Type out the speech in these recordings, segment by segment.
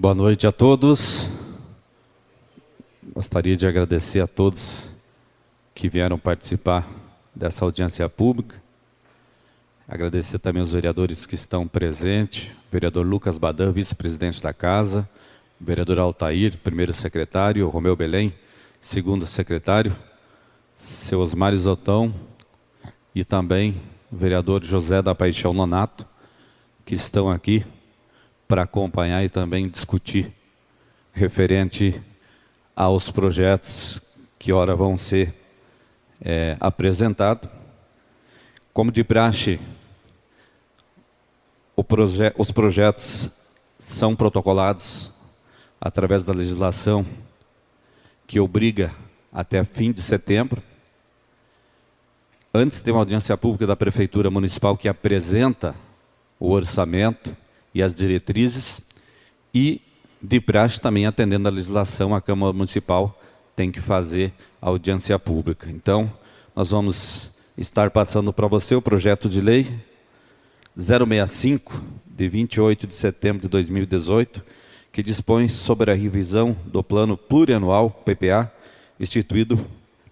Boa noite a todos. Gostaria de agradecer a todos que vieram participar dessa audiência pública. Agradecer também aos vereadores que estão presentes, o vereador Lucas Badan, vice-presidente da Casa, o vereador Altair, primeiro secretário, o Romeu Belém, segundo secretário, seu Osmar Isotão e também o vereador José da Paixão Nonato, que estão aqui para acompanhar e também discutir referente aos projetos que ora vão ser apresentados. Como de praxe, os projetos são protocolados através da legislação que obriga até fim de setembro. Antes tem uma audiência pública da Prefeitura Municipal que apresenta o orçamento e as diretrizes, e de praxe também atendendo a legislação, a Câmara Municipal tem que fazer a audiência pública. Então, nós vamos estar passando para você o projeto de lei 065, de 28 de setembro de 2018, que dispõe sobre a revisão do Plano Plurianual, PPA, instituído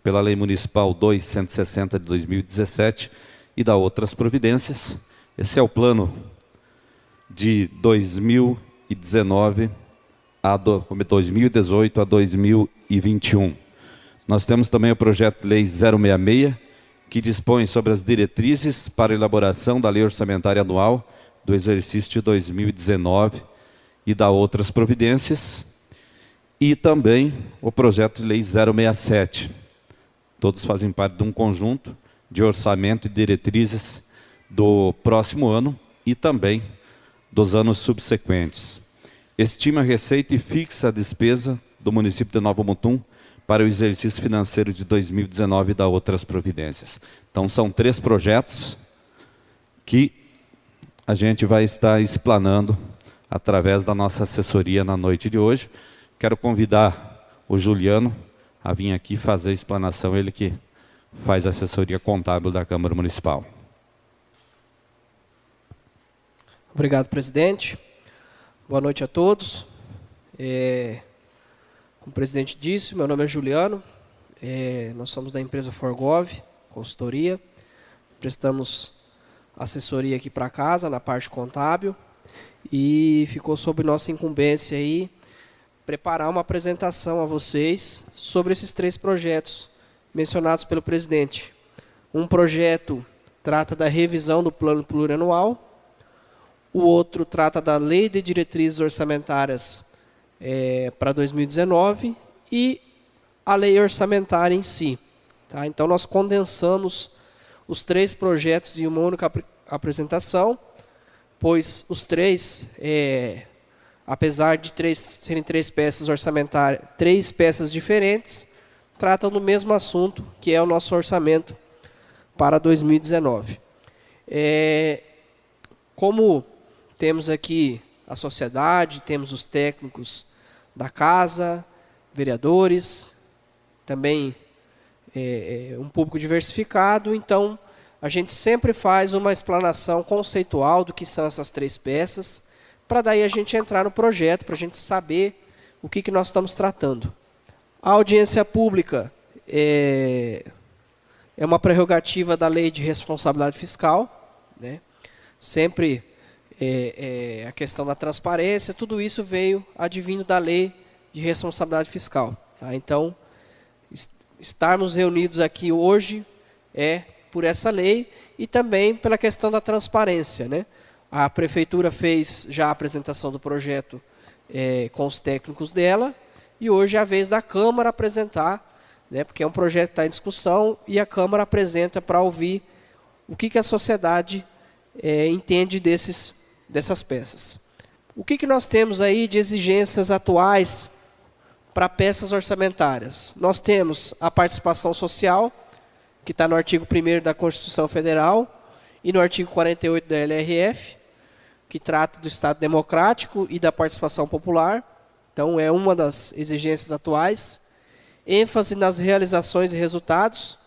pela Lei Municipal 2.160 de 2017 e da outras providências. Esse é o plano de 2019 a 2018 a 2021. Nós temos também o projeto de lei 066, que dispõe sobre as diretrizes para a elaboração da lei orçamentária anual do exercício de 2019 e da outras providências, e também o projeto de lei 067. Todos fazem parte de um conjunto de orçamento e diretrizes do próximo ano e também dos anos subsequentes. Estima a receita e fixa a despesa do município de Nova Mutum para o exercício financeiro de 2019 e da outras providências. Então, são 3 projetos que a gente vai estar explanando através da nossa assessoria na noite de hoje. Quero convidar o Juliano a vir aqui fazer a explanação, ele que faz a assessoria contábil da Câmara Municipal. Obrigado, presidente. Boa noite a todos. Como o presidente disse, meu nome é Juliano. Nós somos da empresa Forgov, consultoria. Prestamos assessoria aqui para casa, na parte contábil. E ficou sob nossa incumbência aí preparar uma apresentação a vocês sobre esses 3 projetos mencionados pelo presidente. Um projeto trata da revisão do plano plurianual. O outro trata da Lei de Diretrizes Orçamentárias para 2019 e a lei orçamentária em si. Tá? Então, nós condensamos os 3 projetos em uma única apresentação, pois os 3, apesar de serem 3 peças orçamentárias, 3 peças diferentes, tratam do mesmo assunto, que é o nosso orçamento para 2019. Como temos aqui a sociedade, temos os técnicos da casa, vereadores, também um público diversificado, então a gente sempre faz uma explanação conceitual do que são essas 3 peças, para daí a gente entrar no projeto, para a gente saber o que nós estamos tratando. A audiência pública é uma prerrogativa da Lei de Responsabilidade Fiscal, né? Sempre a questão da transparência, tudo isso veio advindo da Lei de Responsabilidade Fiscal. Tá? Então, estarmos reunidos aqui hoje por essa lei e também pela questão da transparência, né? A Prefeitura fez já a apresentação do projeto com os técnicos dela e hoje é a vez da Câmara apresentar, né? Porque é um projeto que está em discussão e a Câmara apresenta para ouvir o que a sociedade entende dessas peças. O que nós temos aí de exigências atuais para peças orçamentárias? Nós temos a participação social, que está no artigo 1º da Constituição Federal e no artigo 48 da LRF, que trata do Estado Democrático e da participação popular. Então, é uma das exigências atuais. ênfase nas realizações e resultados,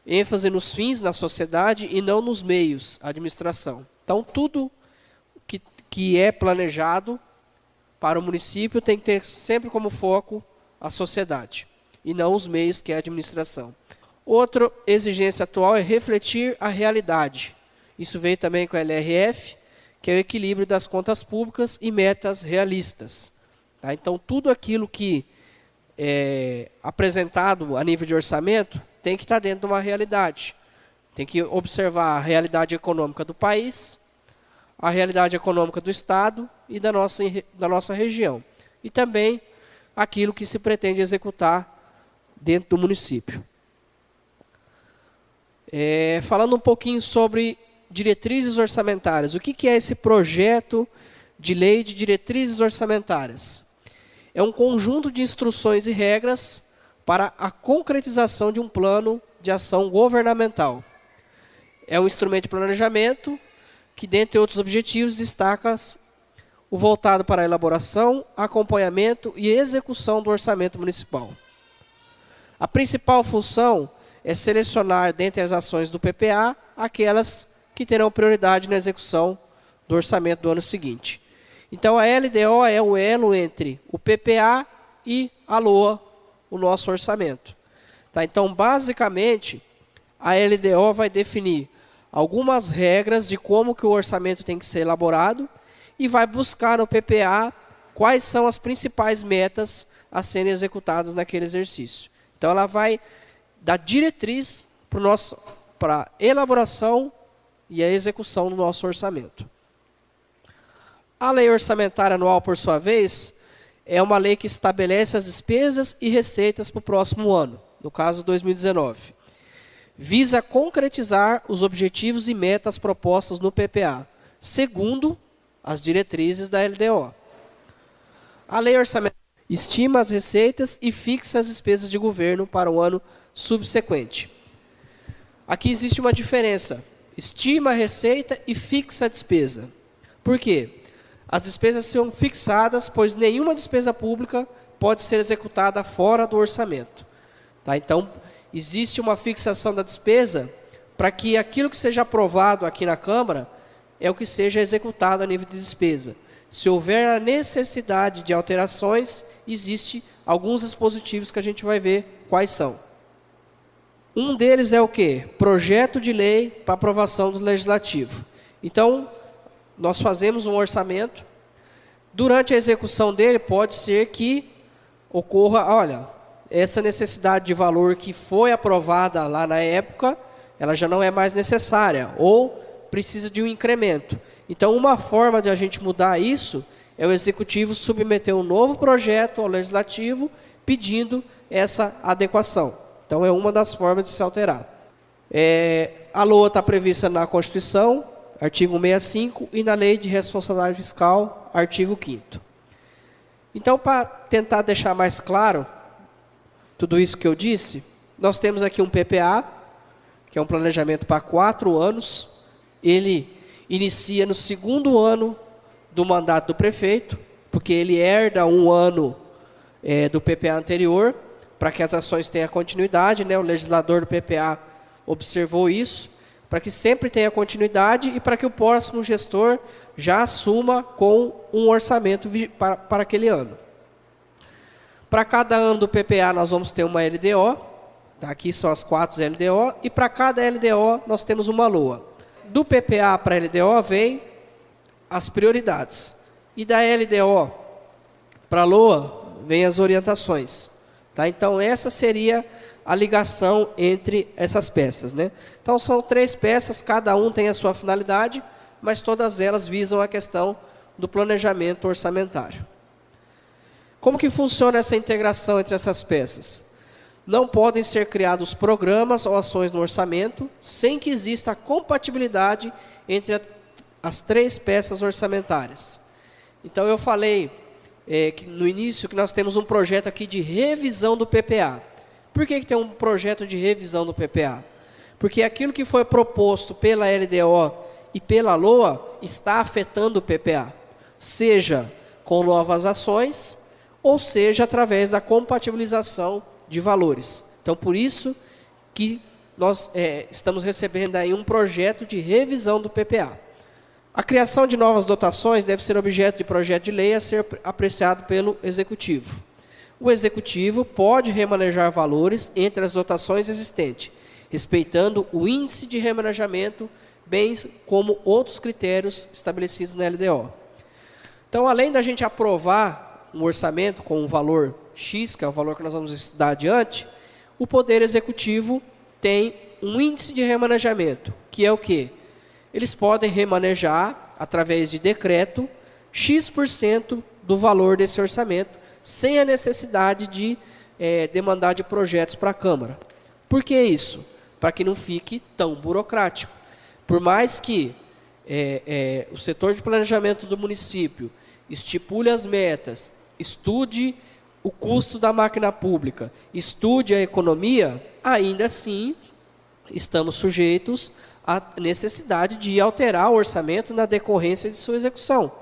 ênfase nos fins na sociedade e não nos meios, administração. Então, tudo que é planejado para o município tem que ter sempre como foco a sociedade, e não os meios, que é a administração. Outra exigência atual é refletir a realidade. Isso veio também com a LRF, que é o equilíbrio das contas públicas e metas realistas. Tá? Então, tudo aquilo que é apresentado a nível de orçamento tem que estar dentro de uma realidade. Tem que observar a realidade econômica do país, a realidade econômica do Estado e da nossa região. E também aquilo que se pretende executar dentro do município. Falando um pouquinho sobre diretrizes orçamentárias. O que é esse projeto de lei de diretrizes orçamentárias? É um conjunto de instruções e regras para a concretização de um plano de ação governamental. É um instrumento de planejamento que, dentre outros objetivos, destaca o voltado para a elaboração, acompanhamento e execução do orçamento municipal. A principal função é selecionar, dentre as ações do PPA, aquelas que terão prioridade na execução do orçamento do ano seguinte. Então, a LDO é o elo entre o PPA e a LOA, o nosso orçamento. Tá? Então, basicamente, a LDO vai definir algumas regras de como que o orçamento tem que ser elaborado e vai buscar no PPA quais são as principais metas a serem executadas naquele exercício. Então, ela vai dar diretriz para a elaboração e a execução do nosso orçamento. A lei orçamentária anual, por sua vez, é uma lei que estabelece as despesas e receitas para o próximo ano, no caso 2019. Visa concretizar os objetivos e metas propostos no PPA, segundo as diretrizes da LDO. A lei orçamentária estima as receitas e fixa as despesas de governo para o ano subsequente. Aqui existe uma diferença. Estima a receita e fixa a despesa. Por quê? As despesas são fixadas, pois nenhuma despesa pública pode ser executada fora do orçamento. Tá? Então, existe uma fixação da despesa para que aquilo que seja aprovado aqui na Câmara é o que seja executado a nível de despesa. Se houver a necessidade de alterações, existe alguns dispositivos que a gente vai ver quais são. Um deles é o quê? Projeto de lei para aprovação do Legislativo. Então, nós fazemos um orçamento. Durante a execução dele, pode ser que ocorra, olha, essa necessidade de valor que foi aprovada lá na época, ela já não é mais necessária, ou precisa de um incremento. Então, uma forma de a gente mudar isso é o Executivo submeter um novo projeto ao Legislativo pedindo essa adequação. Então, é uma das formas de se alterar. A LOA está prevista na Constituição, artigo 65, e na Lei de Responsabilidade Fiscal, artigo 5º. Então, para tentar deixar mais claro tudo isso que eu disse, nós temos aqui um PPA, que é um planejamento para 4 anos. Ele inicia no 2º ano do mandato do prefeito, porque ele herda um ano do PPA anterior, para que as ações tenham continuidade, né? O legislador do PPA observou isso, para que sempre tenha continuidade e para que o próximo gestor já assuma com um orçamento para aquele ano. Para cada ano do PPA nós vamos ter uma LDO, aqui são as 4 LDO, e para cada LDO nós temos uma LOA. Do PPA para a LDO vem as prioridades, e da LDO para a LOA vem as orientações. Tá? Então, essa seria a ligação entre essas peças. Né? Então, são 3 peças, cada um tem a sua finalidade, mas todas elas visam a questão do planejamento orçamentário. Como que funciona essa integração entre essas peças? Não podem ser criados programas ou ações no orçamento sem que exista a compatibilidade entre as 3 peças orçamentárias. Então, eu falei no início que nós temos um projeto aqui de revisão do PPA. Por que tem um projeto de revisão do PPA? Porque aquilo que foi proposto pela LDO e pela LOA está afetando o PPA, seja com novas ações, ou seja através da compatibilização de valores. Então, por isso que nós estamos recebendo aí um projeto de revisão do PPA. A criação de novas dotações deve ser objeto de projeto de lei a ser apreciado pelo Executivo. O Executivo pode remanejar valores entre as dotações existentes, respeitando o índice de remanejamento, bem como outros critérios estabelecidos na LDO. Então, além da gente aprovar um orçamento com um valor X, que é o valor que nós vamos estudar adiante, o Poder Executivo tem um índice de remanejamento, que é o quê? Eles podem remanejar, através de decreto, X% do valor desse orçamento, sem a necessidade de demandar de projetos para a Câmara. Por que isso? Para que não fique tão burocrático. Por mais que o setor de planejamento do município estipule as metas, estude o custo da máquina pública, estude a economia, ainda assim estamos sujeitos à necessidade de alterar o orçamento na decorrência de sua execução.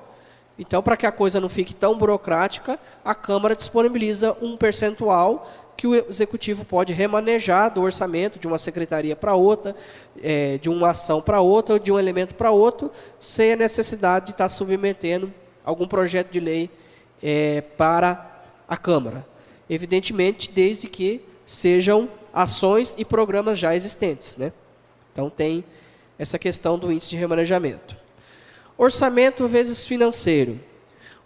Então, para que a coisa não fique tão burocrática, a Câmara disponibiliza um percentual que o Executivo pode remanejar do orçamento de uma secretaria para outra, de uma ação para outra, ou de um elemento para outro, sem a necessidade de estar submetendo algum projeto de lei para a Câmara. Evidentemente, desde que sejam ações e programas já existentes, né? Então, tem essa questão do índice de remanejamento. Orçamento vezes financeiro.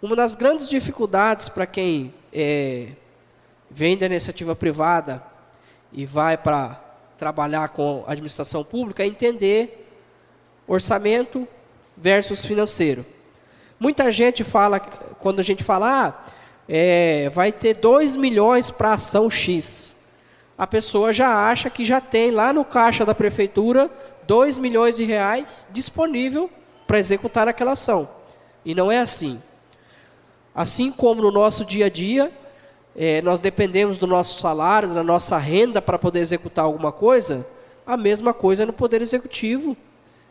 Uma das grandes dificuldades para quem vem da iniciativa privada e vai para trabalhar com a administração pública é entender orçamento versus financeiro. Muita gente fala, quando a gente fala, vai ter 2 milhões para ação X. A pessoa já acha que já tem lá no caixa da prefeitura 2 milhões de reais disponível para executar aquela ação. E não é assim. Assim como no nosso dia a dia, nós dependemos do nosso salário, da nossa renda para poder executar alguma coisa, a mesma coisa no Poder Executivo.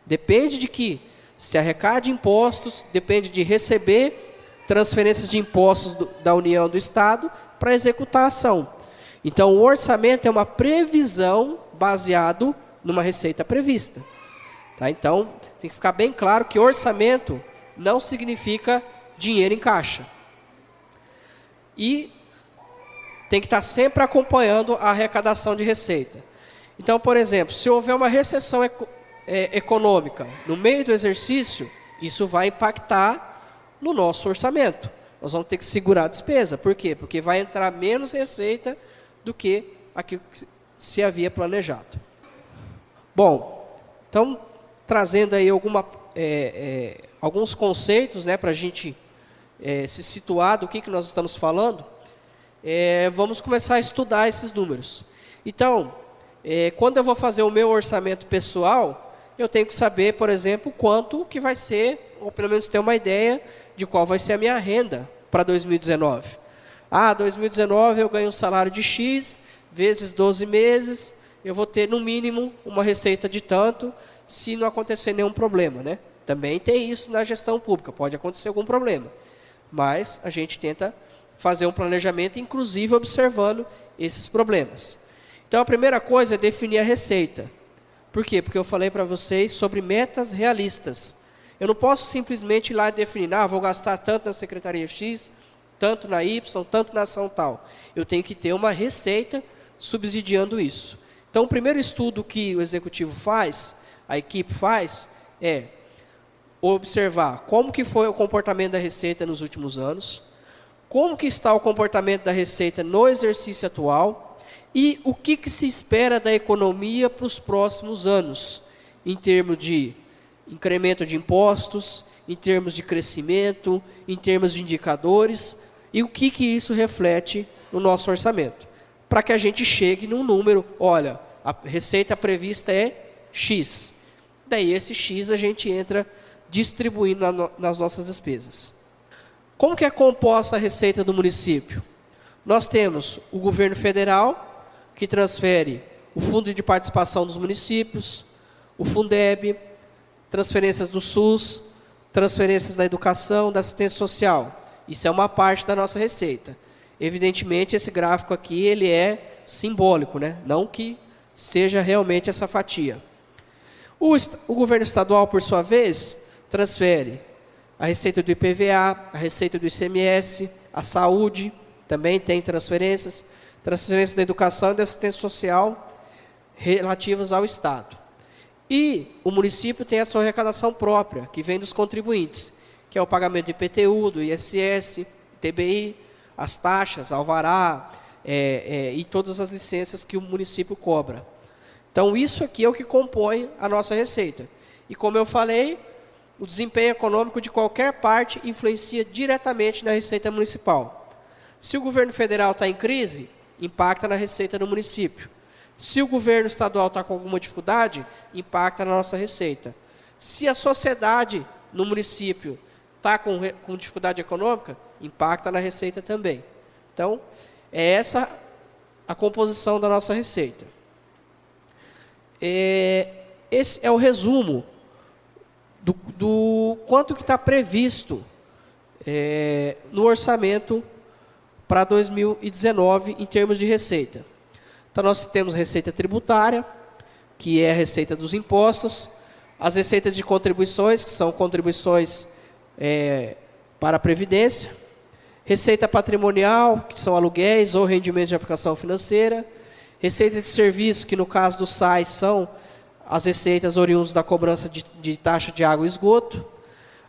Depende de que se arrecade impostos, depende de receber transferências de impostos da União, do Estado, para executar a ação. Então, o orçamento é uma previsão baseado numa receita prevista. Tá? Então, tem que ficar bem claro que orçamento não significa dinheiro em caixa. E tem que estar sempre acompanhando a arrecadação de receita. Então, por exemplo, se houver uma recessão econômica no meio do exercício, isso vai impactar no nosso orçamento. Nós vamos ter que segurar a despesa. Por quê? Porque vai entrar menos receita do que aquilo que se havia planejado. Bom, então, trazendo aí alguns conceitos, né, para a gente se situar do que nós estamos falando, vamos começar a estudar esses números. Então, quando eu vou fazer o meu orçamento pessoal, eu tenho que saber, por exemplo, quanto que vai ser, ou pelo menos ter uma ideia de qual vai ser a minha renda para 2019. 2019 eu ganho um salário de X, vezes 12 meses, eu vou ter no mínimo uma receita de tanto, se não acontecer nenhum problema, né? Também tem isso na gestão pública, pode acontecer algum problema. Mas a gente tenta fazer um planejamento, inclusive observando esses problemas. Então, a primeira coisa é definir a receita. Por quê? Porque eu falei para vocês sobre metas realistas. Eu não posso simplesmente ir lá e definir, vou gastar tanto na Secretaria X, tanto na Y, tanto na ação tal. Eu tenho que ter uma receita subsidiando isso. Então, o primeiro estudo que o Executivo faz, a equipe faz, é observar como que foi o comportamento da receita nos últimos anos, como que está o comportamento da receita no exercício atual e o que se espera da economia para os próximos anos, em termos de incremento de impostos, em termos de crescimento, em termos de indicadores, e o que isso reflete no nosso orçamento. Para que a gente chegue num número, olha, a receita prevista é X. Daí esse X a gente entra distribuindo nas nossas despesas. Como que é composta a receita do município? Nós temos o governo federal, que transfere o fundo de participação dos municípios, o Fundeb, transferências do SUS, transferências da educação, da assistência social. Isso é uma parte da nossa receita. Evidentemente, esse gráfico aqui ele é simbólico, né? Não que seja realmente essa fatia. O governo estadual, por sua vez, transfere a receita do IPVA, a receita do ICMS, a saúde, também tem transferências, transferências da educação e da assistência social relativas ao Estado. E o município tem a sua arrecadação própria, que vem dos contribuintes, que é o pagamento do IPTU, do ISS, TBI, as taxas, alvará, e todas as licenças que o município cobra. Então, isso aqui é o que compõe a nossa receita. E como eu falei, o desempenho econômico de qualquer parte influencia diretamente na receita municipal. Se o governo federal está em crise, impacta na receita do município. Se o governo estadual está com alguma dificuldade, impacta na nossa receita. Se a sociedade no município está com dificuldade econômica, impacta na receita também. Então, é essa a composição da nossa receita. Esse é o resumo do quanto que está previsto no orçamento para 2019 em termos de receita. Então, nós temos receita tributária, que é a receita dos impostos, as receitas de contribuições, que são contribuições para a Previdência, receita patrimonial, que são aluguéis ou rendimentos de aplicação financeira, receita de serviço, que no caso do SAI são as receitas oriundas da cobrança de taxa de água e esgoto,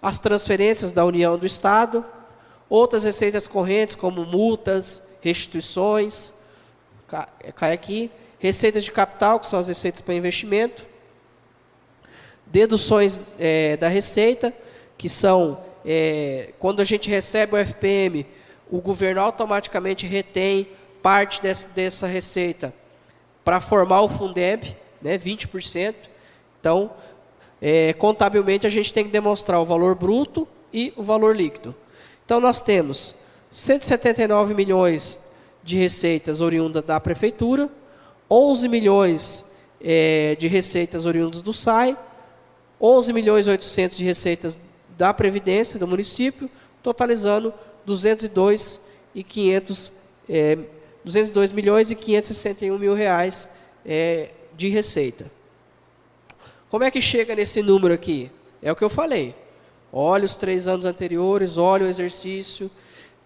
as transferências da União e do Estado, outras receitas correntes, como multas, restituições, cai aqui, receitas de capital, que são as receitas para investimento, deduções da receita, que são, quando a gente recebe o FPM, o governo automaticamente retém parte dessa receita para formar o Fundeb, né, 20%. Então, contabilmente, a gente tem que demonstrar o valor bruto e o valor líquido. Então, nós temos 179 milhões de receitas oriundas da Prefeitura, 11 milhões de receitas oriundas do SAI, 11 milhões e 800 de receitas da Previdência do município, totalizando 202 milhões e 561 mil reais de receita. Como é que chega nesse número aqui? É o que eu falei. Olha os 3 anos anteriores, olha o exercício,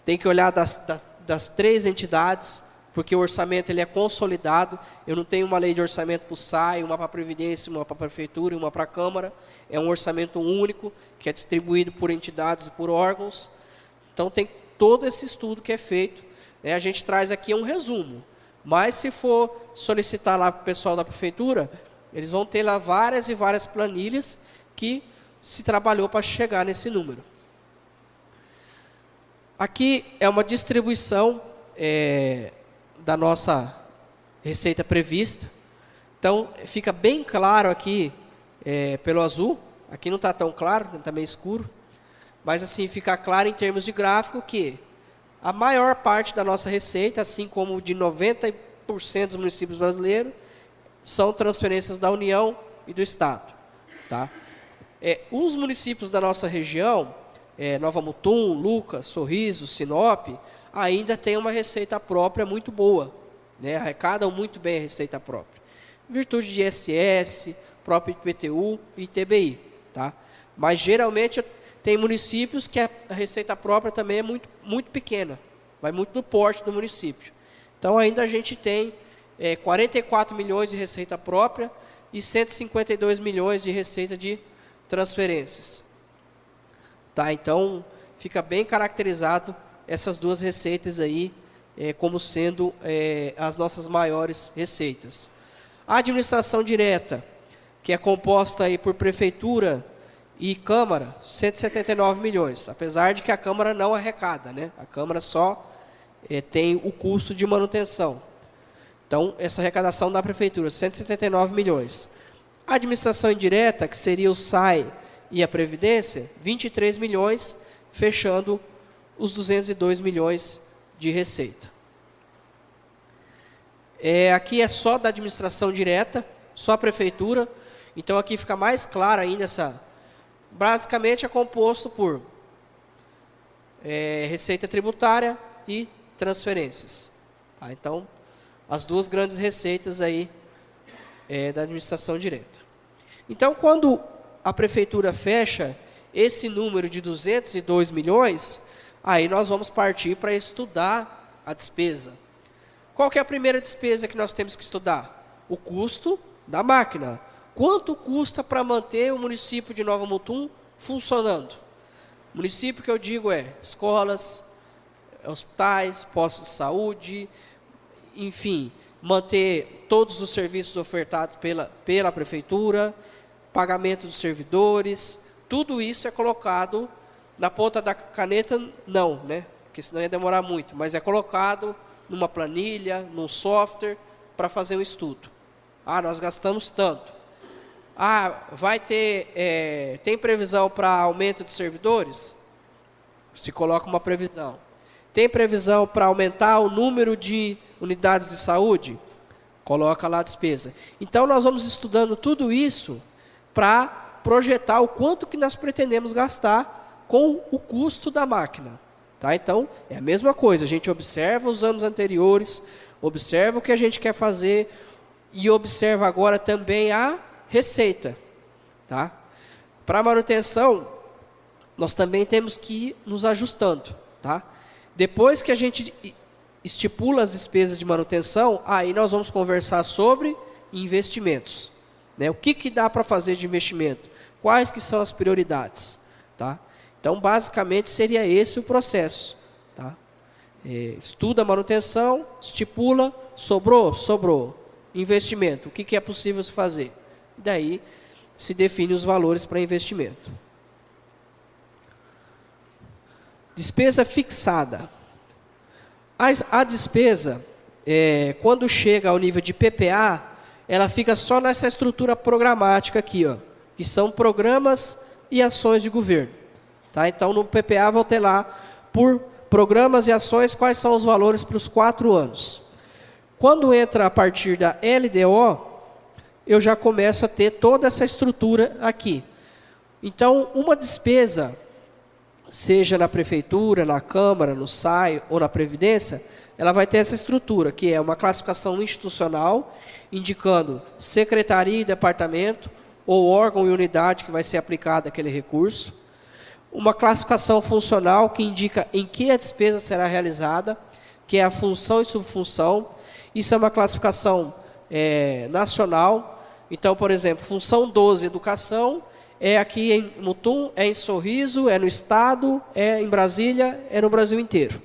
tem que olhar das 3 entidades, porque o orçamento ele é consolidado. Eu não tenho uma lei de orçamento para o SAI, uma para a Previdência, uma para a Prefeitura e uma para a Câmara. É um orçamento único, que é distribuído por entidades e por órgãos. Então, tem todo esse estudo que é feito. A gente traz aqui um resumo. Mas, se for solicitar lá para o pessoal da Prefeitura, eles vão ter lá várias e várias planilhas que se trabalhou para chegar nesse número. Aqui é uma distribuição da nossa receita prevista. Então, fica bem claro aqui, pelo azul. Aqui não está tão claro, está meio escuro. Mas, assim, fica claro em termos de gráfico que a maior parte da nossa receita, assim como de 90% dos municípios brasileiros, são transferências da União e do Estado. Tá? Os municípios da nossa região, Nova Mutum, Lucas, Sorriso, Sinop, ainda tem uma receita própria muito boa, né? Arrecadam muito bem a receita própria, em virtude de ISS, próprio IPTU e TBI. Tá? Mas, geralmente, tem municípios que a receita própria também é muito, muito pequena, vai muito no porte do município. Então, ainda a gente tem 44 milhões de receita própria e 152 milhões de receita de transferências. Tá? Então, fica bem caracterizado essas duas receitas aí como sendo as nossas maiores receitas. A administração direta, que é composta aí por Prefeitura e Câmara, 179 milhões, apesar de que a Câmara não arrecada, né? A Câmara só tem o custo de manutenção. Então, essa arrecadação da Prefeitura, 179 milhões. A administração indireta, que seria o SAI e a Previdência, 23 milhões, fechando os 202 milhões de receita. Aqui é só da administração direta, só a Prefeitura. Então, aqui fica mais claro ainda essa... Basicamente, é composto por receita tributária e transferências. Tá? Então, as duas grandes receitas aí da administração direta. Então, quando a Prefeitura fecha esse número de 202 milhões, aí nós vamos partir para estudar a despesa. Qual que é a primeira despesa que nós temos que estudar? O custo da máquina. Quanto custa para manter o município de Nova Mutum funcionando? Município que eu digo é escolas, hospitais, postos de saúde, enfim, manter todos os serviços ofertados pela prefeitura, pagamento dos servidores, tudo isso é colocado na ponta da caneta, não, né? Porque senão ia demorar muito, mas é colocado numa planilha, num software, para fazer um estudo. Ah, nós gastamos tanto. Ah, vai ter, tem previsão para aumento de servidores? Se coloca uma previsão. Tem previsão para aumentar o número de unidades de saúde? Coloca lá a despesa. Então, nós vamos estudando tudo isso para projetar o quanto que nós pretendemos gastar com o custo da máquina. Tá? Então, é a mesma coisa. A gente observa os anos anteriores, observa o que a gente quer fazer e observa agora também a receita. Tá? Para manutenção, nós também temos que ir nos ajustando. Tá? Depois que a gente estipula as despesas de manutenção, aí nós vamos conversar sobre investimentos. Né? O que dá para fazer de investimento? Quais que são as prioridades? Tá? Então, basicamente, seria esse o processo. Tá? Estuda a manutenção, estipula, sobrou. Investimento, o que é possível se fazer? Daí, se define os valores para investimento. Despesa fixada. A despesa, quando chega ao nível de PPA, ela fica só nessa estrutura programática aqui, ó, que são programas e ações de governo. Tá? Então, no PPA, vou ter lá, por programas e ações, quais são os valores para os 4 anos. Quando entra a partir da LDO, eu já começo a ter toda essa estrutura aqui. Então, uma despesa, seja na prefeitura, na Câmara, no SAI ou na Previdência, ela vai ter essa estrutura, que é uma classificação institucional, indicando secretaria e departamento, ou órgão e unidade que vai ser aplicado aquele recurso. Uma classificação funcional, que indica em que a despesa será realizada, que é a função e subfunção. Isso é uma classificação nacional. Então, por exemplo, função 12, educação, é aqui em Mutum, é em Sorriso, é no Estado, é em Brasília, é no Brasil inteiro.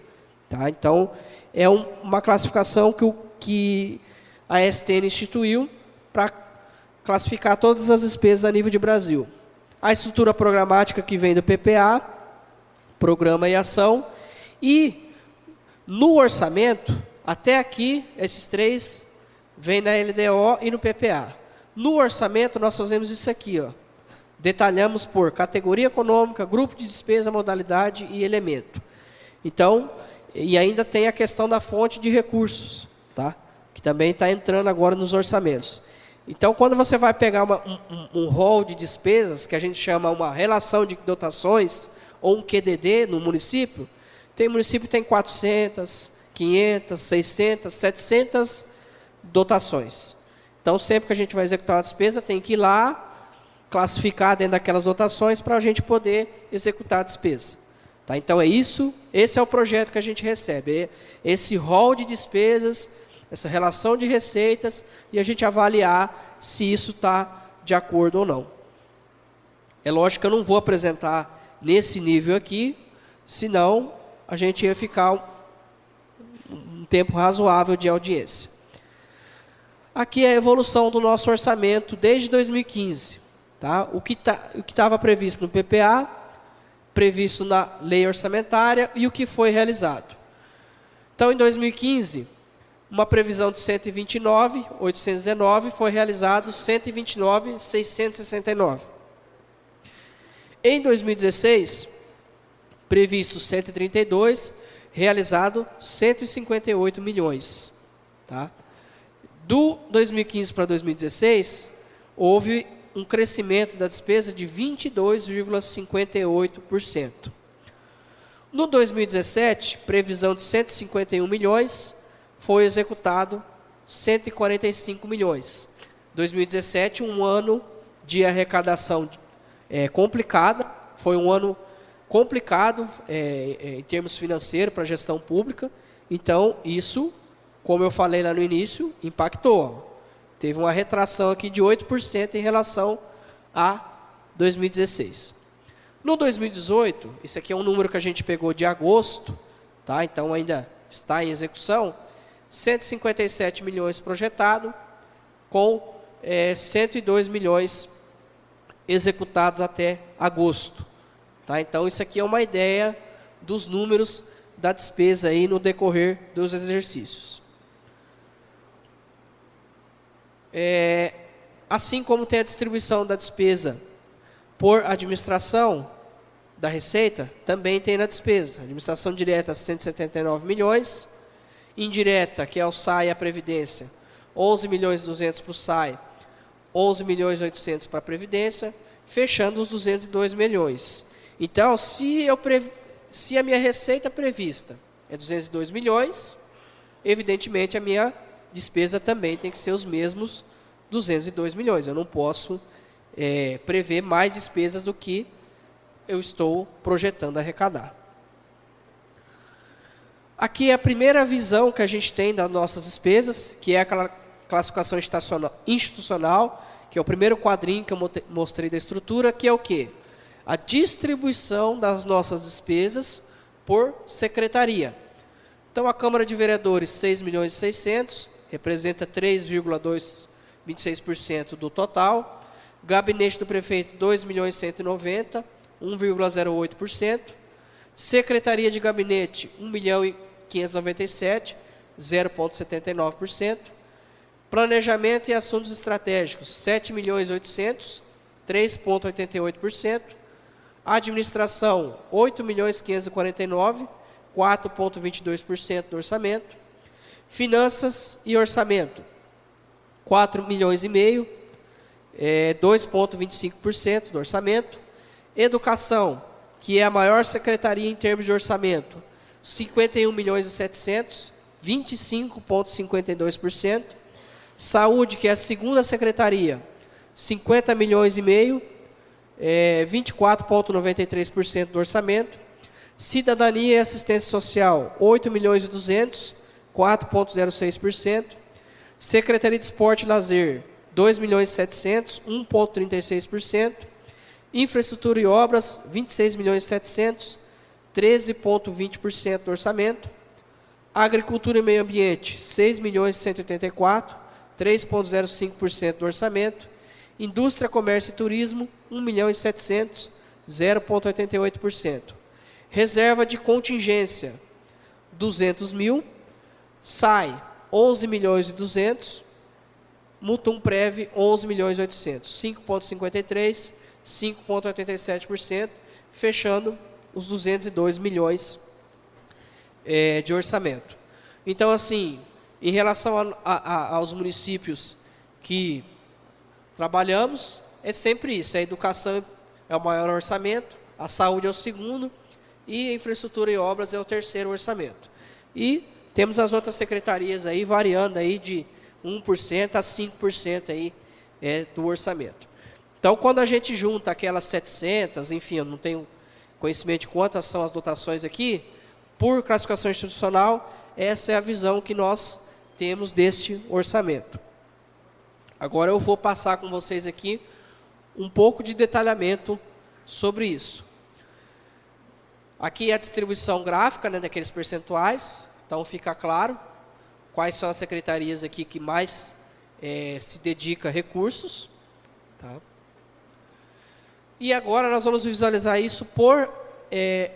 Tá? Então, é uma classificação que a STN instituiu para classificar todas as despesas a nível de Brasil. A estrutura programática que vem do PPA, programa e ação, e no orçamento, até aqui, esses 3 vêm na LDO e no PPA. No orçamento, nós fazemos isso aqui, ó. Detalhamos por categoria econômica, grupo de despesa, modalidade e elemento. Então, e ainda tem a questão da fonte de recursos, tá? Que também está entrando agora nos orçamentos. Então, quando você vai pegar um rol de despesas, que a gente chama uma relação de dotações, ou um QDD no município, tem município que tem 400, 500, 600, 700 dotações. Então, sempre que a gente vai executar uma despesa, tem que ir lá, classificar dentro daquelas dotações para a gente poder executar a despesa. Tá? Então, é isso, esse é o projeto que a gente recebe. Esse rol de despesas, essa relação de receitas, e a gente avaliar se isso está de acordo ou não. É lógico que eu não vou apresentar nesse nível aqui, senão a gente ia ficar um tempo razoável de audiência. Aqui é a evolução do nosso orçamento desde 2015. Tá? O que estava previsto no PPA, previsto na lei orçamentária e o que foi realizado. Então, em 2015, uma previsão de 129.819 foi realizado 129.669. Em 2016, previsto 132, realizado 158 milhões. Tá? Do 2015 para 2016, houve um crescimento da despesa de 22,58%. No 2017, previsão de 151 milhões, foi executado 145 milhões. 2017, um ano de arrecadação complicada, Foi um ano complicado em termos financeiros para a gestão pública. Então, isso, como eu falei lá no início, impactou. Teve uma retração aqui de 8% em relação a 2016. No 2018, esse aqui é um número que a gente pegou de agosto, tá? Então ainda está em execução, 157 milhões projetado, com 102 milhões executados até agosto. Tá? Então isso aqui é uma ideia dos números da despesa aí no decorrer dos exercícios. Assim como tem a distribuição da despesa por administração da receita, também tem na despesa. Administração direta, 179 milhões. Indireta, que é o SAI e a Previdência, 11 milhões e 200 para o SAI, 11 milhões e 800 para a Previdência, fechando os 202 milhões. Então, se a minha receita prevista é 202 milhões, evidentemente a minha despesa também tem que ser os mesmos 202 milhões. Eu não posso prever mais despesas do que eu estou projetando arrecadar. Aqui é a primeira visão que a gente tem das nossas despesas, que é aquela classificação institucional, que é o primeiro quadrinho que eu mostrei da estrutura, que é o quê? A distribuição das nossas despesas por secretaria. Então, a Câmara de Vereadores, 6 milhões e 600, representa 3,26% do total. Gabinete do Prefeito, 2 milhões e 190, 1,08%. Secretaria de Gabinete, 1 milhão e 597, 0,79%. Planejamento e Assuntos Estratégicos, 7 milhões e 800, 3,88%. Administração, 8 milhões e 549, 4,22% do orçamento. Finanças e Orçamento, 4 milhões e meio, 2,25% do orçamento. Educação, que é a maior secretaria em termos de orçamento, 51 milhões e 700, 25,52%. Saúde, que é a segunda secretaria, 50 milhões e meio, 24,93% do orçamento. Cidadania e Assistência Social, 8 milhões e 200, 4,06%. Secretaria de Esporte e Lazer, 2 milhões e 700, 1,36%. Infraestrutura e Obras, 26 milhões e 700, 13,20% do orçamento. Agricultura e Meio Ambiente, 6 milhões e 184, 3,05% do orçamento. Indústria, Comércio e Turismo, 1 milhão e 700, 0,88%. Reserva de contingência, 200 mil. SAI, 11 milhões e 200. Mutum Prev, 11 milhões e 800, 5,53%, 5,87%, fechando os 202 milhões de orçamento. Então, assim, em relação aos municípios que trabalhamos, é sempre isso. A educação é o maior orçamento, a saúde é o segundo e a infraestrutura e obras é o terceiro orçamento. E temos as outras secretarias aí variando aí de 1% a 5% aí, do orçamento. Então, quando a gente junta aquelas 700, enfim, eu não tenho conhecimento de quantas são as dotações aqui, por classificação institucional, essa é a visão que nós temos deste orçamento. Agora eu vou passar com vocês aqui um pouco de detalhamento sobre isso. Aqui é a distribuição gráfica, né, daqueles percentuais, então fica claro quais são as secretarias aqui que mais se dedica a recursos. Tá? E agora nós vamos visualizar isso por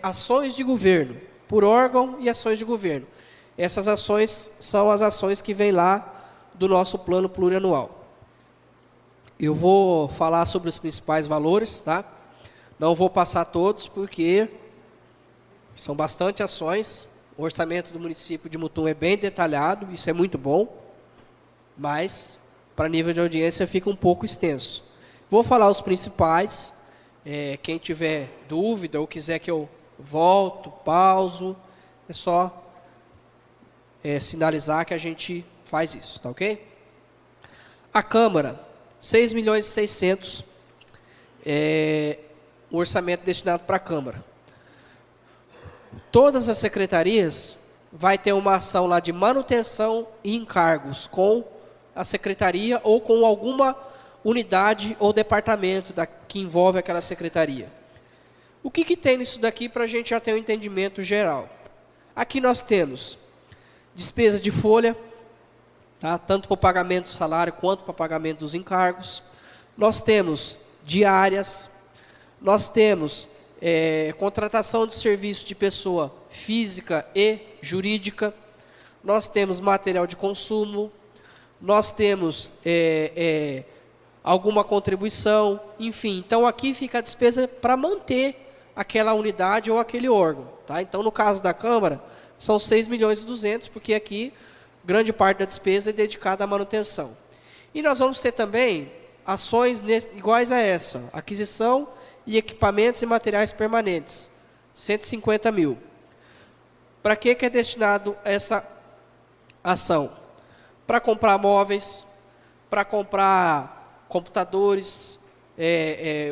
ações de governo, por órgão e ações de governo. Essas ações são as ações que vêm lá do nosso plano plurianual. Eu vou falar sobre os principais valores, tá? Não vou passar todos, porque são bastante ações. O orçamento do município de Mutum é bem detalhado, isso é muito bom, mas para nível de audiência fica um pouco extenso. Vou falar os principais. Quem tiver dúvida ou quiser que eu volto, pauso, é só sinalizar que a gente faz isso, tá ok? A Câmara, 6 milhões e 600, o orçamento destinado para a Câmara. Todas as secretarias vai ter uma ação lá de manutenção e encargos com a secretaria ou com alguma unidade ou departamento que envolve aquela secretaria. O que tem nisso daqui para a gente já ter um entendimento geral? Aqui nós temos despesa de folha, tá? Tanto para o pagamento do salário quanto para o pagamento dos encargos. Nós temos diárias, nós temos contratação de serviço de pessoa física e jurídica, nós temos material de consumo, nós temos alguma contribuição, enfim. Então, aqui fica a despesa para manter aquela unidade ou aquele órgão. Tá? Então, no caso da Câmara, são 6.200.000, porque aqui grande parte da despesa é dedicada à manutenção. E nós vamos ter também ações iguais a essa, aquisição e equipamentos e materiais permanentes, 150 mil. Para que é destinado essa ação? Para comprar móveis, para comprar computadores,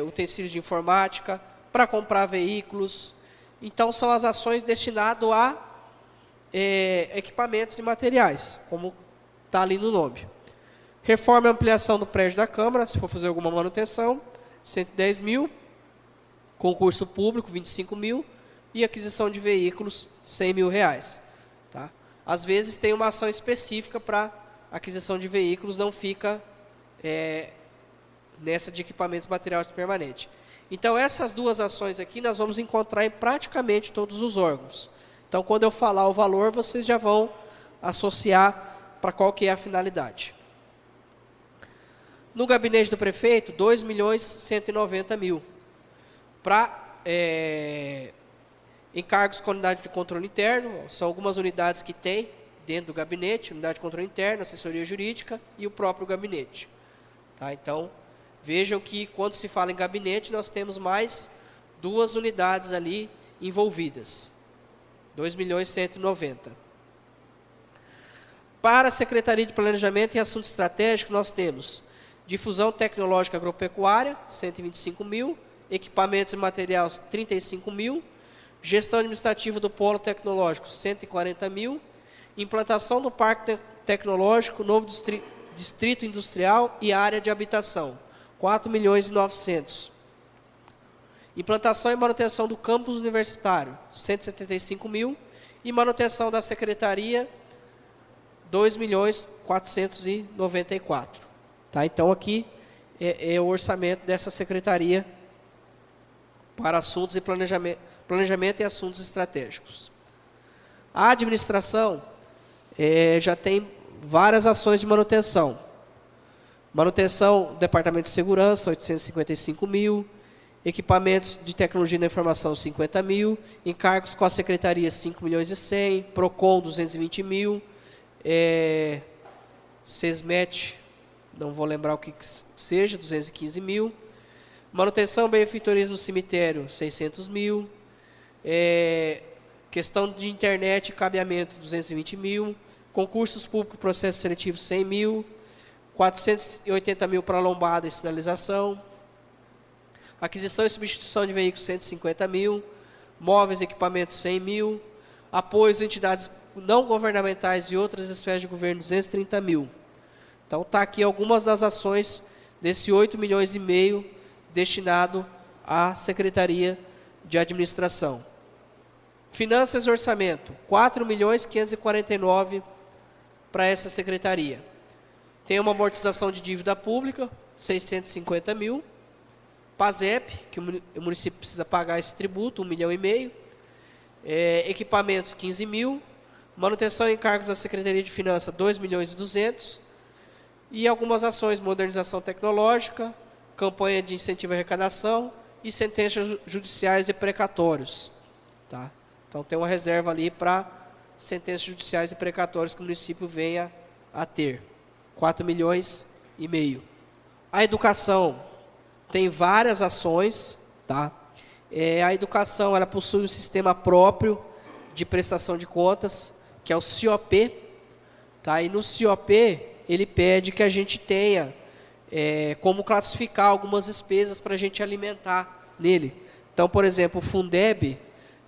utensílios de informática, para comprar veículos. Então, são as ações destinadas a equipamentos e materiais, como está ali no nome. Reforma e ampliação do prédio da Câmara, se for fazer alguma manutenção, 110 mil. Concurso público, 25 mil. E aquisição de veículos, 100 mil reais. Tá? Às vezes tem uma ação específica para aquisição de veículos, não fica nessa de equipamentos e materiais permanentes. Então, essas duas ações aqui nós vamos encontrar em praticamente todos os órgãos. Então, quando eu falar o valor, vocês já vão associar para qual que é a finalidade. No gabinete do prefeito, 2.190.000. Para encargos com unidade de controle interno, são algumas unidades que tem dentro do gabinete, unidade de controle interno, assessoria jurídica e o próprio gabinete. Tá? Então, vejam que quando se fala em gabinete, nós temos mais duas unidades ali envolvidas. 2.190.000. Para a Secretaria de Planejamento e Assuntos Estratégicos, nós temos difusão tecnológica agropecuária, 125 mil, equipamentos e materiais, 35 mil, gestão administrativa do polo tecnológico, 140 mil, implantação do parque tecnológico, novo distrito industrial e área de habitação, 4.900.000. Implantação e manutenção do campus universitário, 175 mil, e manutenção da secretaria, 2.494.000. Tá? Então, aqui é o orçamento dessa secretaria para assuntos e planejamento e assuntos estratégicos. A administração já tem várias ações de manutenção. Manutenção do Departamento de Segurança, 855 mil. Equipamentos de tecnologia da informação, 50 mil. Encargos com a secretaria, 5.100.000. Procon, 220 mil. Sesmet, não vou lembrar o que seja, 215 mil. Manutenção e benfeitoria no cemitério, 600 mil. Questão de internet e cabeamento, 220 mil. Concursos públicos, processo seletivo, 100 mil. 480 mil para lombada e sinalização. Aquisição e substituição de veículos, 150 mil. Móveis e equipamentos, 100 mil. Apoios a entidades não governamentais e outras esferas de governo, 230 mil. Então, está aqui algumas das ações desse 8,5 milhões destinado à Secretaria de Administração. Finanças e Orçamento, 4.549.000 para essa secretaria. Tem uma amortização de dívida pública, 650 mil. PASEP, que o município precisa pagar esse tributo, 1,5 milhão. Equipamentos, 15 mil. Manutenção e encargos da Secretaria de Finanças, 2.200.000. E algumas ações, modernização tecnológica, campanha de incentivo à arrecadação e sentenças judiciais e precatórios. Tá? Então, tem uma reserva ali para sentenças judiciais e precatórios que o município venha a ter. 4,5 milhões. A educação tem várias ações. Tá? A educação ela possui um sistema próprio de prestação de contas, que é o CIOP. Tá? E no CIOP, ele pede que a gente tenha como classificar algumas despesas para a gente alimentar nele. Então, por exemplo, o Fundeb,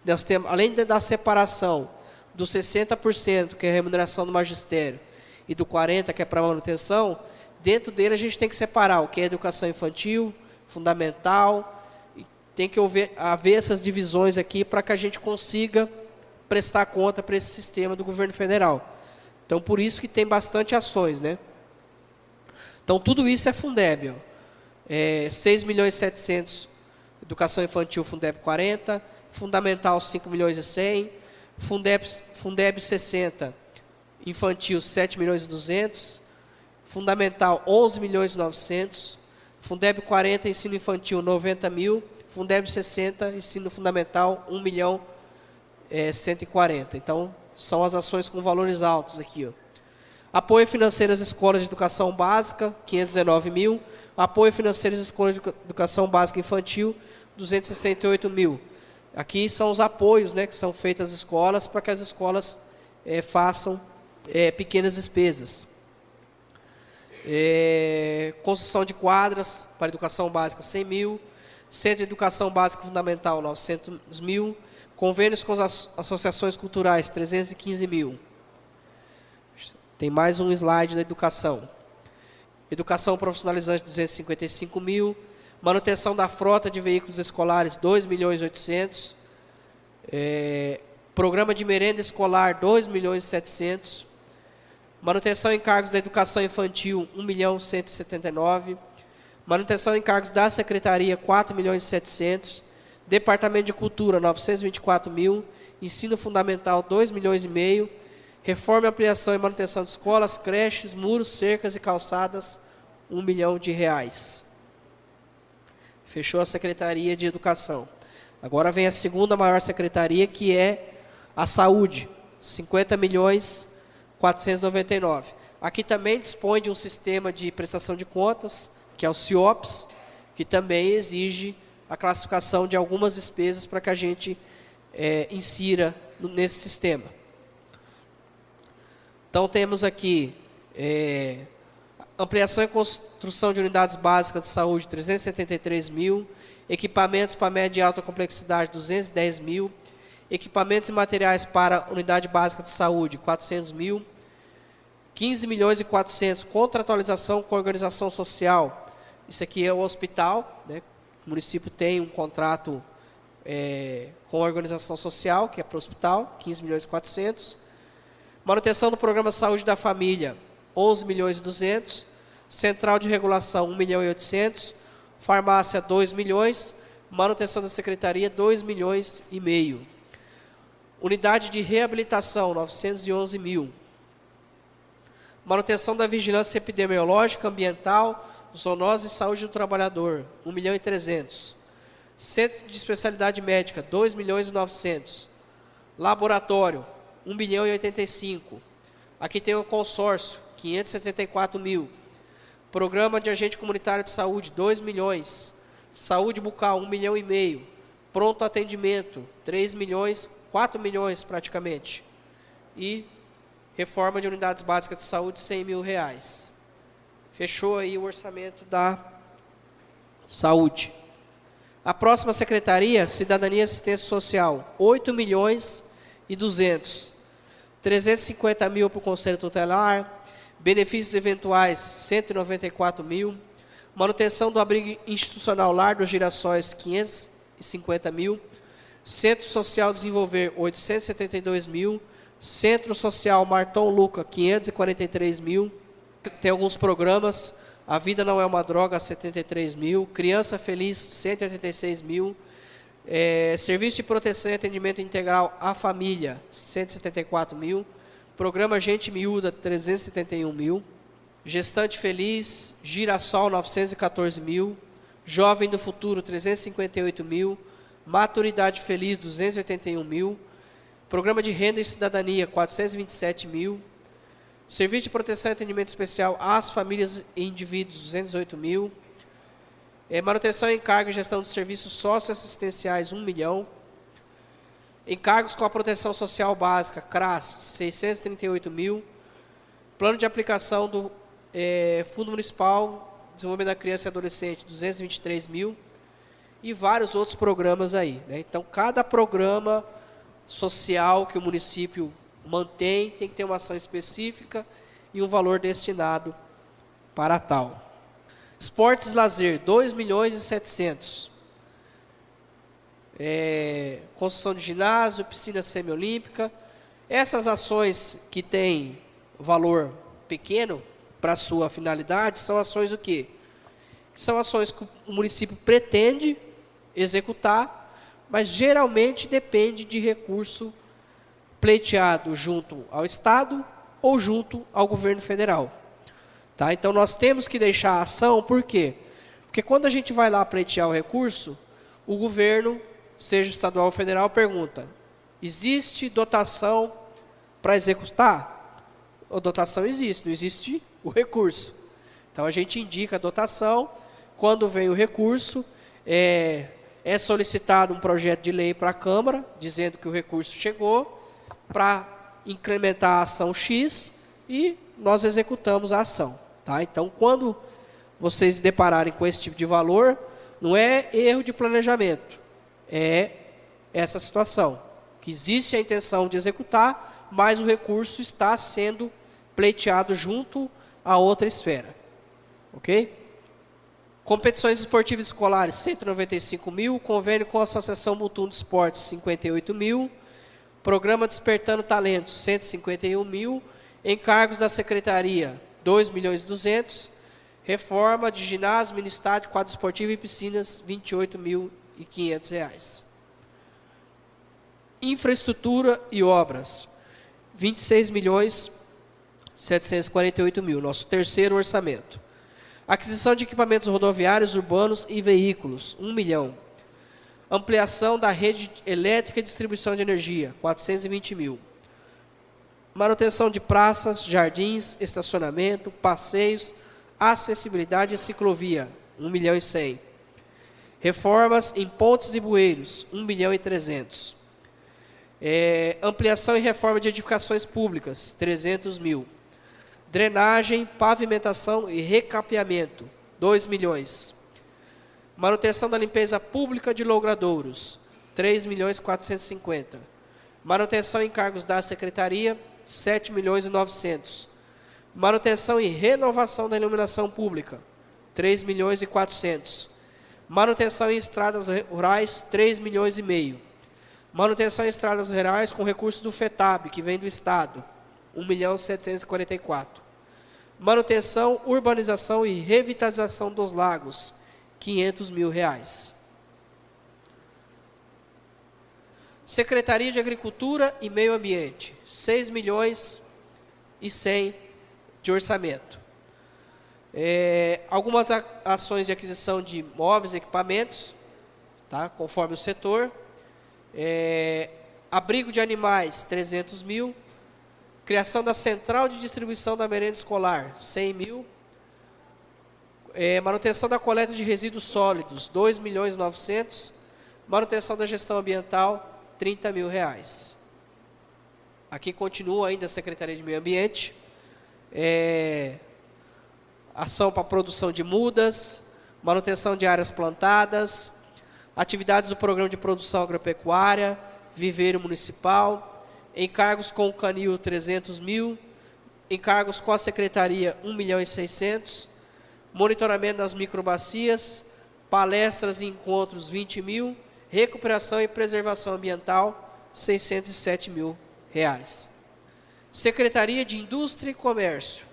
nós temos, além da separação dos 60%, que é a remuneração do magistério, e do 40%, que é para manutenção, dentro dele a gente tem que separar o que é educação infantil, fundamental, e tem que haver essas divisões aqui para que a gente consiga prestar conta para esse sistema do governo federal. Então, por isso que tem bastante ações, né? Então, tudo isso é Fundeb. 6.700.000, educação infantil, Fundeb 40, fundamental 5.100.000, Fundeb 60, infantil 7.200.000, fundamental 11.900.000, Fundeb 40, ensino infantil 90.000, Fundeb 60, ensino fundamental 1.140.000. Então, são as ações com valores altos aqui, ó. Apoio financeiro às escolas de educação básica, 519.000. Apoio financeiro às escolas de educação básica infantil, 268.000. Aqui são os apoios, né, que são feitos às escolas para que as escolas façam pequenas despesas. Construção de quadras para educação básica, 100.000. Centro de educação básica fundamental, 900.000. Convênios com as associações culturais, 315.000. Tem mais um slide da educação. Educação profissionalizante, 255.000. Manutenção da frota de veículos escolares, 2.800.000. Programa de merenda escolar, 2.700.000. Manutenção em cargos da educação infantil, 1.179.000. Manutenção em cargos da secretaria, 4.700.000. Departamento de cultura, 924.000. Ensino fundamental, 2.500.000. Reforma, ampliação e manutenção de escolas, creches, muros, cercas e calçadas, R$ 1 milhão. Fechou a Secretaria de Educação. Agora vem a segunda maior secretaria, que é a Saúde, 50.499.000. Aqui também dispõe de um sistema de prestação de contas, que é o CIOPS, que também exige a classificação de algumas despesas para que a gente insira nesse sistema. Então, temos aqui ampliação e construção de unidades básicas de saúde, 373.000. Equipamentos para média e alta complexidade, 210.000. Equipamentos e materiais para unidade básica de saúde, 400.000. 15.400.000, contratualização com a organização social. Isso aqui é o hospital, né? O município tem um contrato com a organização social, que é para o hospital, 15.400.000. Manutenção do programa Saúde da Família, 11.200.000. Central de Regulação, 1.800.000. Farmácia, 2 milhões. Manutenção da Secretaria, 2,5 milhões. Unidade de Reabilitação, 911.000. Manutenção da Vigilância Epidemiológica, Ambiental, Zoonose e Saúde do Trabalhador, 1.300.000. Centro de Especialidade Médica, 2.900.000. Laboratório, 1.085.000. Aqui tem o consórcio, 574.000. Programa de Agente Comunitário de Saúde, 2 milhões. Saúde Bucal, 1,5 milhão. Pronto Atendimento, 3 milhões, 4 milhões praticamente. E reforma de unidades básicas de saúde, R$100.000. Fechou aí o orçamento da saúde. A próxima secretaria, Cidadania e Assistência Social, 8.200.000. 350.000 para o Conselho Tutelar. Benefícios eventuais, 194.000. Manutenção do abrigo institucional Lar dos Girassóis, 550.000. Centro Social Desenvolver, 872.000. Centro Social Martom Luca, 543.000. Tem alguns programas. A Vida Não é uma Droga, 73.000. Criança Feliz, 186.000. Serviço de Proteção e Atendimento Integral à Família, 174.000. Programa Gente Miúda, 371.000. Gestante Feliz, Girassol, 914.000. Jovem do Futuro, 358.000. Maturidade Feliz, 281.000. Programa de Renda e Cidadania, 427.000. Serviço de Proteção e Atendimento Especial às Famílias e Indivíduos, 208.000. Manutenção, encargo e gestão de serviços socioassistenciais, 1 milhão. Encargos com a proteção social básica, CRAS, 638.000. Plano de aplicação do Fundo Municipal de Desenvolvimento da Criança e Adolescente, 223.000. e vários outros programas aí, né? Então, cada programa social que o município mantém tem que ter uma ação específica e um valor destinado para tal. Esportes e lazer, 2.700.000. Construção de ginásio, piscina semiolímpica. Essas ações que têm valor pequeno para a sua finalidade são ações o quê? São ações que o município pretende executar, mas geralmente depende de recurso pleiteado junto ao Estado ou junto ao governo federal. Tá? Então nós temos que deixar a ação, por quê? Porque quando a gente vai lá pleitear o recurso, o governo, seja estadual ou federal, pergunta: existe dotação para executar? A dotação existe, não existe o recurso. Então a gente indica a dotação, quando vem o recurso, é solicitado um projeto de lei para a Câmara, dizendo que o recurso chegou, para incrementar a ação X, e nós executamos a ação. Tá? Então, quando vocês se depararem com esse tipo de valor, não é erro de planejamento, é essa situação, que existe a intenção de executar, mas o recurso está sendo pleiteado junto a outra esfera. Ok? Competições esportivas escolares, 195.000. Convênio com a Associação Mutum de Esportes, 58.000. Programa Despertando Talentos, 151.000. Encargos da Secretaria, 2.200.000. Reforma de ginásio, mini estádio, quadro esportivo e piscinas, R$ 28.500. Infraestrutura e obras, 26.748.000. Nosso terceiro orçamento. Aquisição de equipamentos rodoviários, urbanos e veículos, 1 milhão. Ampliação da rede elétrica e distribuição de energia, 420.000. Manutenção de praças, jardins, estacionamento, passeios, acessibilidade e ciclovia, 1.100.000. Reformas em pontes e bueiros, 1.300.000. Ampliação e reforma de edificações públicas, 300.000. Drenagem, pavimentação e recapeamento, 2 milhões. Manutenção da limpeza pública de logradouros, 3.450.000. Manutenção em cargos da Secretaria, 7.900.000. Manutenção e renovação da iluminação pública, 3.400.000. Manutenção em estradas rurais, 3,5 milhões. Manutenção em estradas rurais com recursos do FETAB, que vem do Estado, 1.744.000. Manutenção, urbanização e revitalização dos lagos, R$ 500.000. Secretaria de Agricultura e Meio Ambiente, 6.100.000 de orçamento. Algumas ações de aquisição de móveis e equipamentos, tá, conforme o setor. Abrigo de animais, 300.000. Criação da central de distribuição da merenda escolar, 100.000. Manutenção da coleta de resíduos sólidos, 2.900.000. Manutenção da gestão ambiental, R$ 30.000. Aqui continua ainda a Secretaria de Meio Ambiente. Ação para produção de mudas, manutenção de áreas plantadas, atividades do Programa de Produção Agropecuária, viveiro municipal, encargos com o Canil, 300.000, encargos com a Secretaria, 1.600.000, monitoramento das microbacias, palestras e encontros, 20.000, recuperação e preservação ambiental, R$ 607.000. Secretaria de Indústria e Comércio,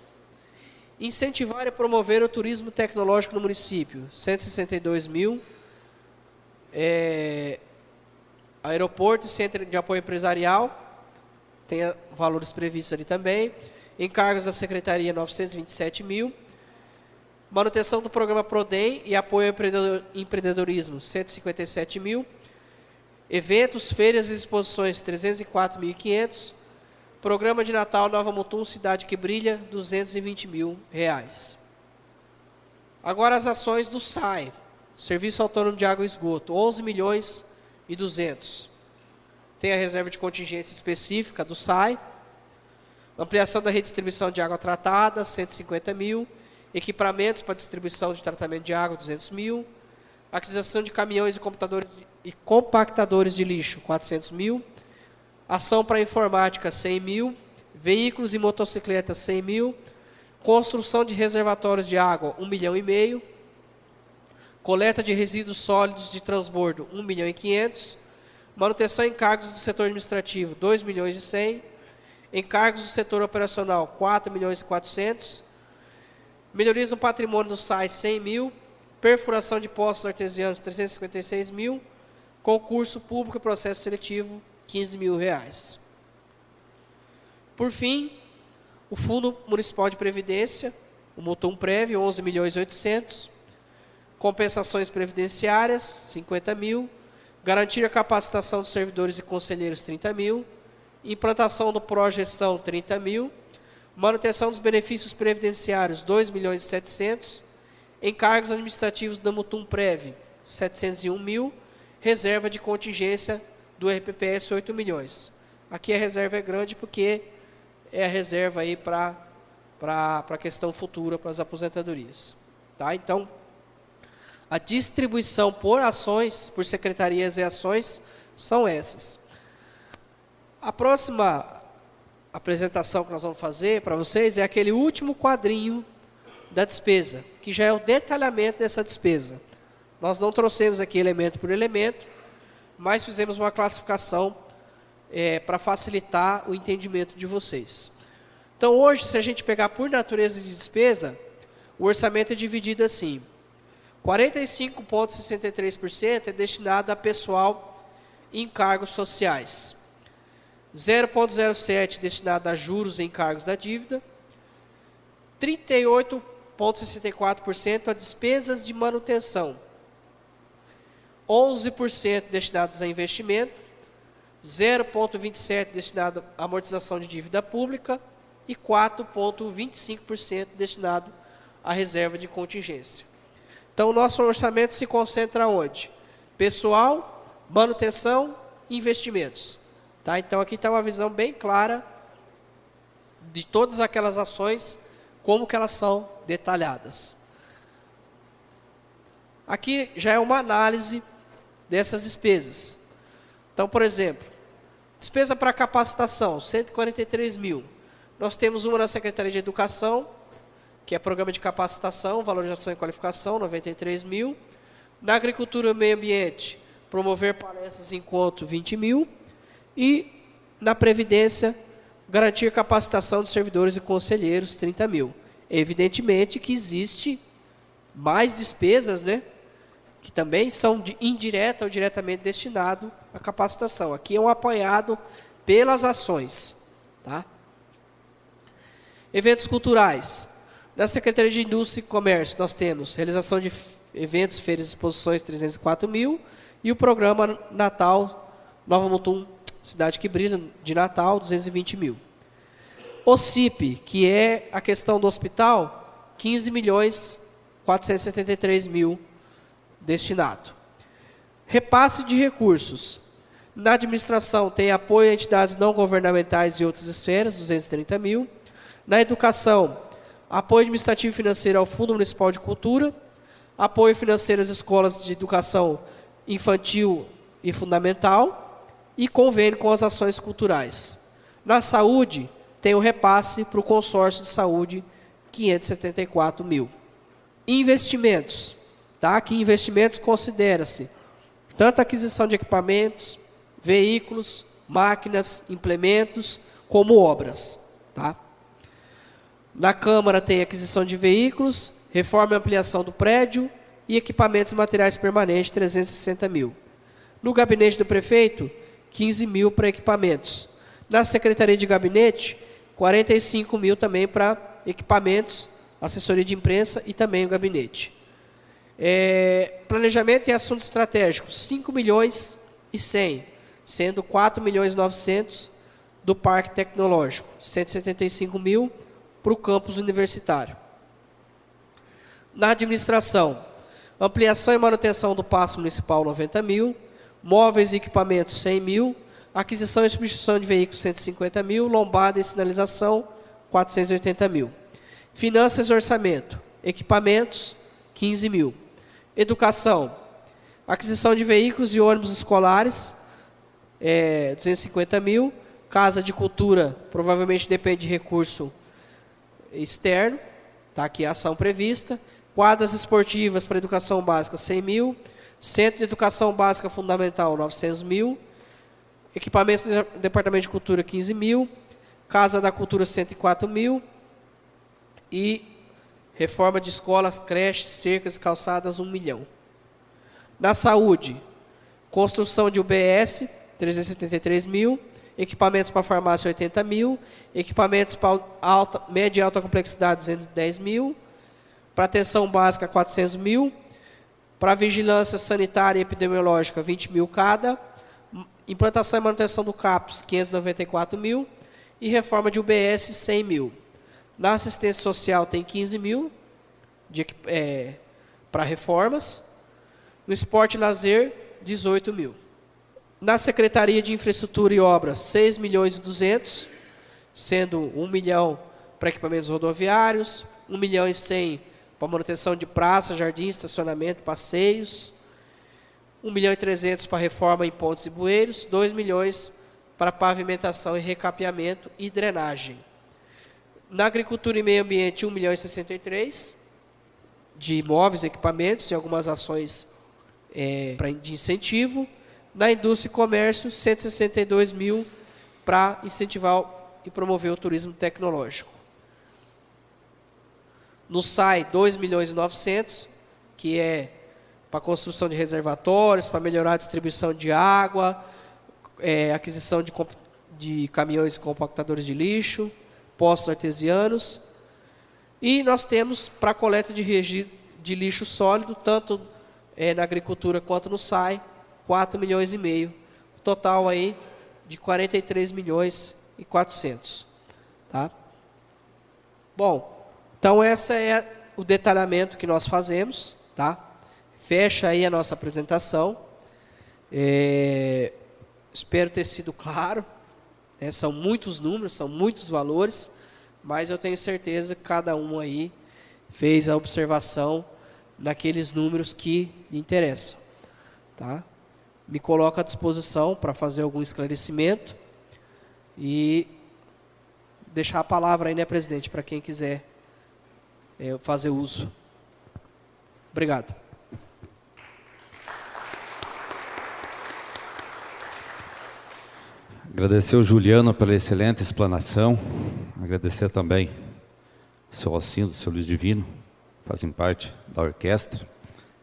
incentivar e promover o turismo tecnológico no município, 162.000, aeroporto e centro de apoio empresarial, tem valores previstos ali também, encargos da Secretaria, 927.000, manutenção do programa Prodem e apoio ao empreendedorismo, 157.000, eventos, feiras e exposições, 304.500, programa de Natal Nova Mutum, Cidade que Brilha, R$ 220.000. Agora as ações do SAI, Serviço Autônomo de Água e Esgoto, 11.200.000. Tem a reserva de contingência específica do SAI, ampliação da redistribuição de água tratada, 150.000, equipamentos para distribuição de tratamento de água, 200.000, aquisição de caminhões e compactadores de lixo, 400 mil. Ação para informática, 100 mil. Veículos e motocicletas, 100 mil. Construção de reservatórios de água, 1,5 milhão. Coleta de resíduos sólidos de transbordo, 1,5 milhão. Manutenção e encargos do setor administrativo, 2,1 milhões. Encargos do setor operacional, 4,4 milhões. Melhorias no patrimônio do SAI, 100 mil. Perfuração de poços artesianos, 356 mil. Concurso público e processo seletivo, 15 mil reais. Por fim, o Fundo Municipal de Previdência, o Mutumprev, 11 milhões 800. Compensações previdenciárias, 50 mil. Garantir a capacitação dos servidores e conselheiros, 30 mil. Implantação do Progestão, 30 mil. Manutenção dos benefícios previdenciários, 2 milhões e 700. Encargos administrativos da Mutumprev, 701 mil. Reserva de contingência do RPPS, 8 milhões. Aqui a reserva é grande porque é a reserva aí para a questão futura, para as aposentadorias. Tá? Então, a distribuição por ações, por secretarias e ações, são essas. A próxima apresentação que nós vamos fazer para vocês é aquele último quadrinho da despesa, que já é o detalhamento dessa despesa. Nós não trouxemos aqui elemento por elemento, mas fizemos uma classificação para facilitar o entendimento de vocês. Então, hoje, se a gente pegar por natureza de despesa, o orçamento é dividido assim: 45,63% é destinado a pessoal e encargos sociais, 0,07% destinado a juros e encargos da dívida, 38,64% a despesas de manutenção, 11% destinados a investimento, 0,27% destinado à amortização de dívida pública e 4,25% destinado à reserva de contingência. Então, o nosso orçamento se concentra onde? Pessoal, manutenção e investimentos. Tá? Então, aqui está uma visão bem clara de todas aquelas ações, como que elas são detalhadas. Aqui já é uma análise dessas despesas. Então, por exemplo, despesa para capacitação, 143 mil. Nós temos uma na Secretaria de Educação, que é programa de capacitação, valorização e qualificação, 93 mil. Na Agricultura e Meio Ambiente, promover palestras e encontros, 20 mil. E na Previdência, garantir capacitação de servidores e conselheiros, 30 mil. Evidentemente que existe mais despesas, né, que também são indireta ou diretamente destinado à capacitação. Aqui é um apanhado pelas ações. Tá? Eventos culturais. Na Secretaria de Indústria e Comércio, nós temos realização de eventos, feiras e exposições, 304 mil, e o programa Natal, Nova Mutum, Cidade que Brilha, de Natal, 220 mil. O CIP, que é a questão do hospital, 15 milhões 473 mil destinado. Repasse de recursos. Na administração tem apoio a entidades não governamentais e outras esferas, 230 mil. Na educação, apoio administrativo e financeiro ao Fundo Municipal de Cultura, apoio financeiro às escolas de educação infantil e fundamental e convênio com as ações culturais. Na saúde, tem o repasse para o consórcio de saúde, 574 mil. Investimentos. Tá? Aqui, investimentos considera-se tanto a aquisição de equipamentos, veículos, máquinas, implementos, como obras. Tá? Na Câmara tem aquisição de veículos, reforma e ampliação do prédio e equipamentos e materiais permanentes, 360 mil. No gabinete do prefeito, 15 mil para equipamentos. Na Secretaria de Gabinete, 45 mil também para equipamentos, assessoria de imprensa e também o gabinete. Planejamento e assuntos estratégicos, 5 milhões e 100, sendo 4 milhões e 900 do Parque Tecnológico, 175 mil para o campus universitário. Na administração, ampliação e manutenção do Paço Municipal, 90 mil, móveis e equipamentos, 100 mil, aquisição e substituição de veículos, 150 mil, lombada e sinalização, 480 mil. Finanças e orçamento, equipamentos, 15 mil. Educação, Aquisição de veículos e ônibus escolares, 250 mil. Casa de cultura, provavelmente depende de recurso externo, está aqui a ação prevista. Quadras esportivas para educação básica, 100 mil. Centro de educação básica fundamental, 900 mil. Equipamentos do departamento de cultura, 15 mil. Casa da cultura, 104 mil. E reforma de escolas, creches, cercas e calçadas, 1 milhão. Na saúde, construção de UBS, 373 mil. Equipamentos para farmácia, 80 mil. Equipamentos para média e alta complexidade, 210 mil. Para atenção básica, 400 mil. Para vigilância sanitária e epidemiológica, 20 mil cada. Implantação e manutenção do CAPS, 594 mil. E reforma de UBS, 100 mil. Na assistência social, tem 15 mil para reformas. No esporte e lazer, 18 mil. Na Secretaria de Infraestrutura e Obras, 6 milhões e 200, sendo 1 milhão para equipamentos rodoviários, 1 milhão e 100 para manutenção de praça, jardim, estacionamento, passeios, 1 milhão e 300 para reforma em pontes e bueiros, 2 milhões para pavimentação e recapeamento e drenagem. Na Agricultura e Meio Ambiente, 1 milhão e 63 de imóveis, equipamentos e algumas ações de incentivo. Na Indústria e Comércio, 162 mil para incentivar e promover o turismo tecnológico. No SAI, 2 milhões e 900, que é para construção de reservatórios, para melhorar a distribuição de água, aquisição de caminhões e compactadores de lixo, postos artesianos. E nós temos para coleta de lixo sólido, tanto na agricultura quanto no SAI, 4 milhões e meio, total aí de 43 milhões e 400, tá? Bom, então esse é o detalhamento que nós fazemos, tá? Fecha aí a nossa apresentação. Espero ter sido claro, né? São muitos números, são muitos valores, mas eu tenho certeza que cada um aí fez a observação naqueles números que lhe interessam, tá? Me coloco à disposição para fazer algum esclarecimento e deixar a palavra aí, né, presidente, para quem quiser fazer uso. Obrigado. Agradecer ao Juliano pela excelente explanação, agradecer também ao seu Alcindo, ao seu Luiz Divino, fazem parte da orquestra,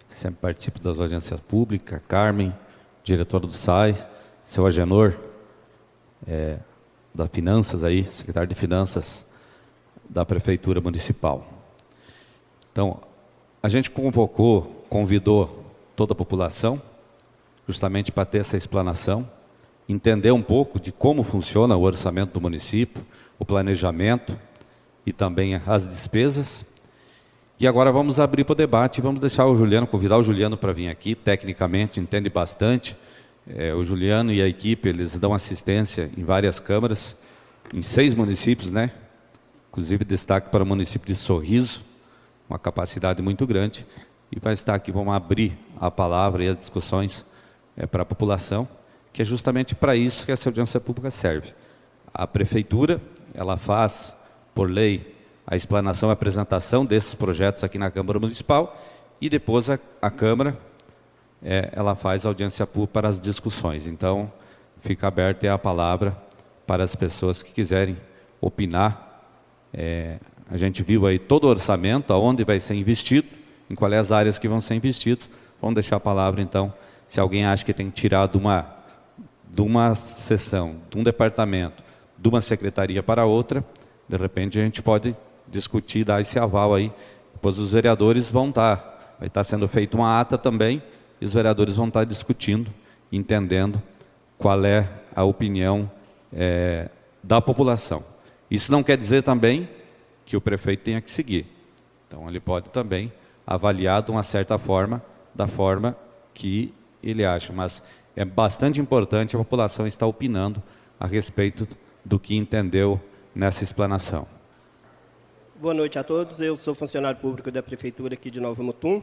sempre participo das audiências públicas, Carmen, diretor do SAI, seu Agenor, da Finanças aí, secretário de Finanças da Prefeitura Municipal. Então, a gente convidou toda a população, justamente para ter essa explanação, entender um pouco de como funciona o orçamento do município, o planejamento e também as despesas. E agora vamos abrir para o debate e vamos deixar convidar o Juliano para vir aqui, tecnicamente, entende bastante. O Juliano e a equipe, eles dão assistência em várias câmaras, em 6 municípios, né? Inclusive destaque para o município de Sorriso, uma capacidade muito grande. E vai estar aqui, vamos abrir a palavra e as discussões para a população, que é justamente para isso que essa audiência pública serve. A Prefeitura, ela faz, por lei, a explanação e apresentação desses projetos aqui na Câmara Municipal e depois a Câmara, ela faz audiência pública para as discussões. Então, fica aberta a palavra para as pessoas que quiserem opinar. A gente viu aí todo o orçamento, aonde vai ser investido, em quais as áreas que vão ser investidos. Vamos deixar a palavra, então, se alguém acha que tem que tirar de uma sessão, de um departamento, de uma secretaria para outra, de repente a gente pode discutir, dar esse aval aí. Depois os vereadores vai estar sendo feita uma ata também, e os vereadores vão estar discutindo, entendendo qual é a opinião da população. Isso não quer dizer também que o prefeito tenha que seguir. Então ele pode também avaliar de uma certa forma, da forma que ele acha, mas é bastante importante a população estar opinando a respeito do que entendeu nessa explanação. Boa noite a todos. Eu sou funcionário público da Prefeitura aqui de Nova Mutum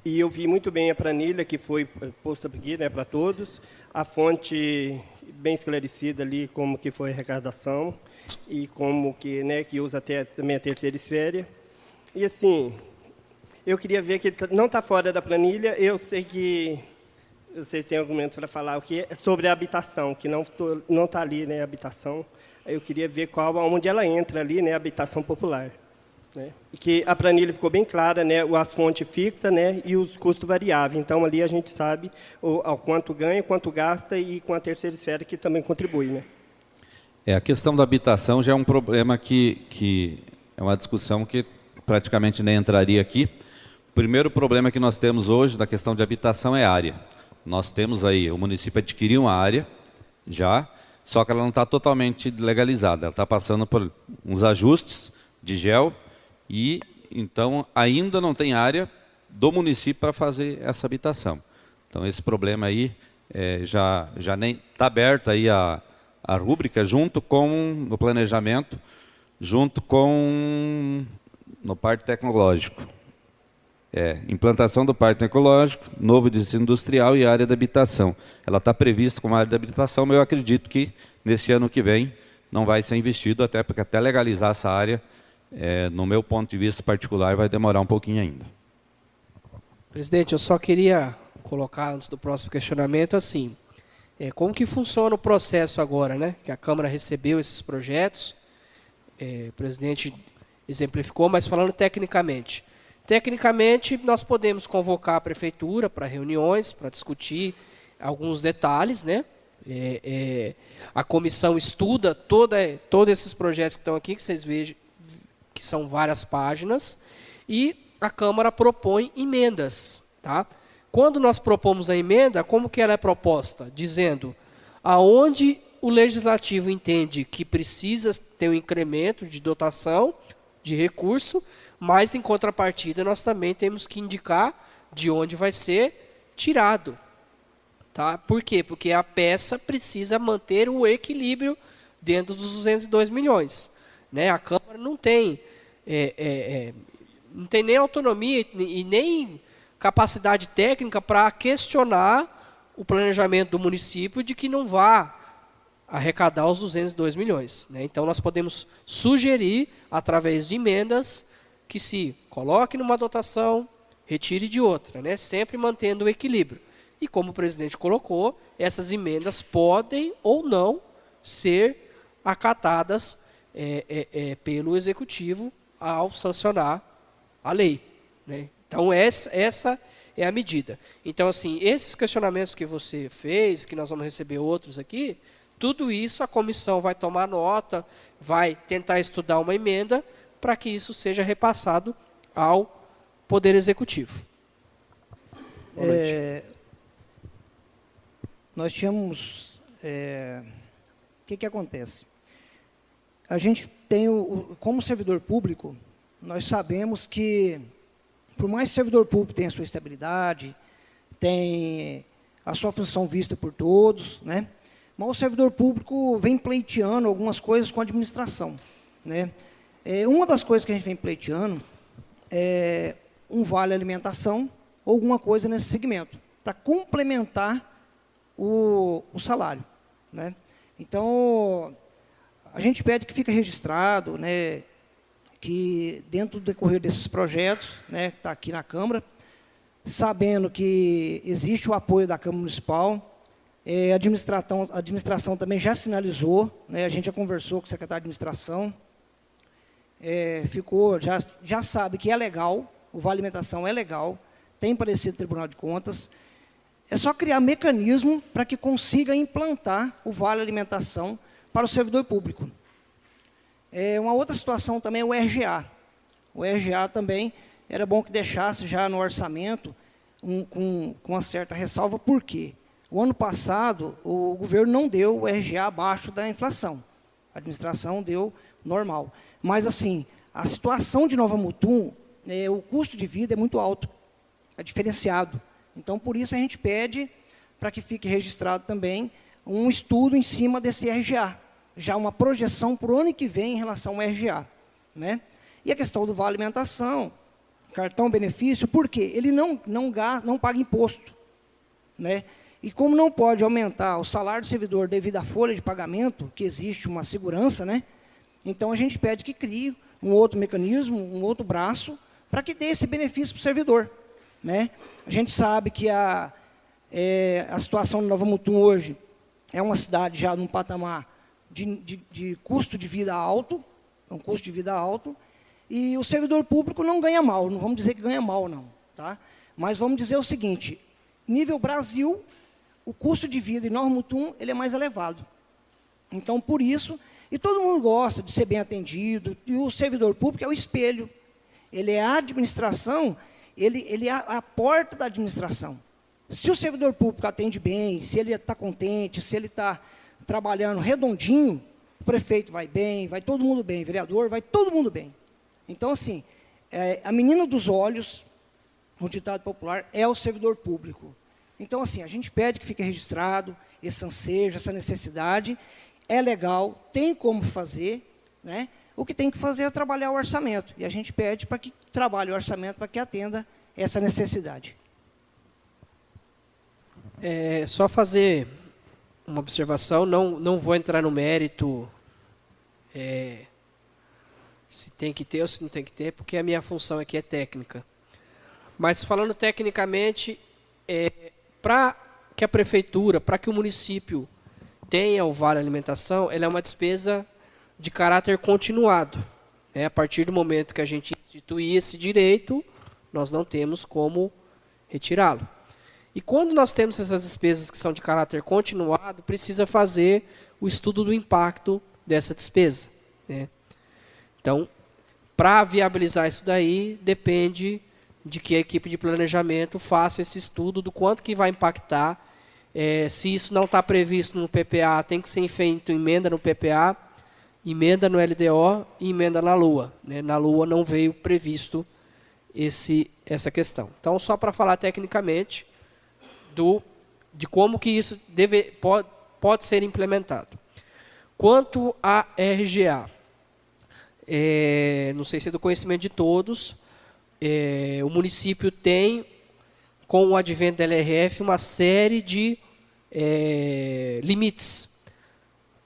e eu vi muito bem a planilha que foi posta aqui, né, para todos. A fonte bem esclarecida ali, como que foi a arrecadação e como que, né, que usa até também a terceira esfera. E assim, eu queria ver que não está fora da planilha. Eu sei que vocês têm argumento para falar o que é sobre a habitação, que não está ali, né, a habitação. Eu queria ver onde ela entra ali, né, a habitação popular. Né? E que a planilha ficou bem clara, né, as fontes fixas, né, e os custos variáveis. Então, ali a gente sabe ao quanto ganha, quanto gasta e com a terceira esfera que também contribui. Né? A questão da habitação já é um problema que é uma discussão que praticamente nem entraria aqui. O primeiro problema que nós temos hoje da questão de habitação é a área. Nós temos aí, o município adquiriu uma área já, só que ela não está totalmente legalizada. Ela está passando por uns ajustes de GEL, e então ainda não tem área do município para fazer essa habitação. Então esse problema aí já nem está aberta aí a rúbrica junto com no planejamento, junto com no parque tecnológico. Implantação do parque tecnológico, novo distrito industrial e área de habitação. Ela está prevista como área de habitação, mas eu acredito que nesse ano que vem não vai ser investido, até porque até legalizar essa área, no meu ponto de vista particular, vai demorar um pouquinho ainda. Presidente, eu só queria colocar, antes do próximo questionamento, assim, como que funciona o processo agora, né? Que a Câmara recebeu esses projetos, o presidente exemplificou, mas falando tecnicamente. Tecnicamente, nós podemos convocar a Prefeitura para reuniões, para discutir alguns detalhes, né? A comissão estuda todos esses projetos que estão aqui, que vocês vejam, que são várias páginas, e a Câmara propõe emendas. Tá? Quando nós propomos a emenda, como que ela é proposta? Dizendo aonde o Legislativo entende que precisa ter um incremento de dotação, de recurso, mas, em contrapartida, nós também temos que indicar de onde vai ser tirado. Tá? Por quê? Porque a peça precisa manter o equilíbrio dentro dos 202 milhões. Né? A Câmara não tem nem autonomia e nem capacidade técnica para questionar o planejamento do município de que não vá arrecadar os 202 milhões. Né? Então, nós podemos sugerir, através de emendas, que se coloque numa dotação, retire de outra, né? Sempre mantendo o equilíbrio. E como o presidente colocou, essas emendas podem ou não ser acatadas pelo Executivo ao sancionar a lei. Né? Então, essa é a medida. Então, assim, esses questionamentos que você fez, que nós vamos receber outros aqui, tudo isso a comissão vai tomar nota, vai tentar estudar uma emenda para que isso seja repassado ao Poder Executivo. Boa noite. Nós tínhamos... O que acontece? A gente tem, como servidor público, nós sabemos que, por mais que o servidor público tenha a sua estabilidade, tem a sua função vista por todos, né? Mas o servidor público vem pleiteando algumas coisas com a administração. Né? Uma das coisas que a gente vem pleiteando é um vale alimentação ou alguma coisa nesse segmento, para complementar o salário. Né? Então, a gente pede que fique registrado, né, que dentro do decorrer desses projetos, né, que está aqui na Câmara, sabendo que existe o apoio da Câmara Municipal, a administração também já sinalizou, né, a gente já conversou com o secretário de administração, já sabe que é legal, o Vale Alimentação é legal, tem parecido do Tribunal de Contas, é só criar mecanismo para que consiga implantar o Vale Alimentação para o servidor público. Uma outra situação também é o RGA. O RGA também era bom que deixasse já no orçamento com uma certa ressalva, por quê? O ano passado, o governo não deu o RGA abaixo da inflação. A administração deu normal. Mas, assim, a situação de Nova Mutum, o custo de vida é muito alto, é diferenciado. Então, por isso, a gente pede para que fique registrado também um estudo em cima desse RGA, já uma projeção para o ano que vem em relação ao RGA. Né? E a questão do vale alimentação, cartão benefício, por quê? Ele não paga imposto, né? E como não pode aumentar o salário do servidor devido à folha de pagamento, que existe uma segurança, né? Então a gente pede que crie um outro mecanismo, um outro braço, para que dê esse benefício para o servidor, né? A gente sabe que a situação de Nova Mutum hoje é uma cidade já num patamar de custo de vida alto, é um custo de vida alto, e o servidor público não ganha mal, não vamos dizer que ganha mal, não, tá? Mas vamos dizer o seguinte, nível Brasil, o custo de vida em Nova Mutum ele é mais elevado. Então, por isso, e todo mundo gosta de ser bem atendido, e o servidor público é o espelho, ele é a administração, ele é a porta da administração. Se o servidor público atende bem, se ele está contente, se ele está trabalhando redondinho, o prefeito vai bem, vai todo mundo bem, vereador, vai todo mundo bem. Então, assim, a menina dos olhos, o ditado popular, é o servidor público. Então, assim, a gente pede que fique registrado esse ansejo, essa necessidade, é legal, tem como fazer, né? O que tem que fazer é trabalhar o orçamento, e a gente pede para que trabalhe o orçamento para que atenda essa necessidade. Só fazer uma observação, não vou entrar no mérito se tem que ter ou se não tem que ter, porque a minha função aqui é técnica. Mas falando tecnicamente, para que a prefeitura, para que o município tenha o vale alimentação, ela é uma despesa de caráter continuado. A partir do momento que a gente instituir esse direito, nós não temos como retirá-lo. E quando nós temos essas despesas que são de caráter continuado, precisa fazer o estudo do impacto dessa despesa, né? Então, para viabilizar isso daí, depende de que a equipe de planejamento faça esse estudo do quanto que vai impactar. Se isso não está previsto no PPA, tem que ser feito emenda no PPA, emenda no LDO e emenda na LUA, né? Na LUA não veio previsto essa questão. Então, só para falar tecnicamente de como que isso pode ser implementado. Quanto à RGA, não sei se é do conhecimento de todos, o município tem, com o advento da LRF, uma série de limites.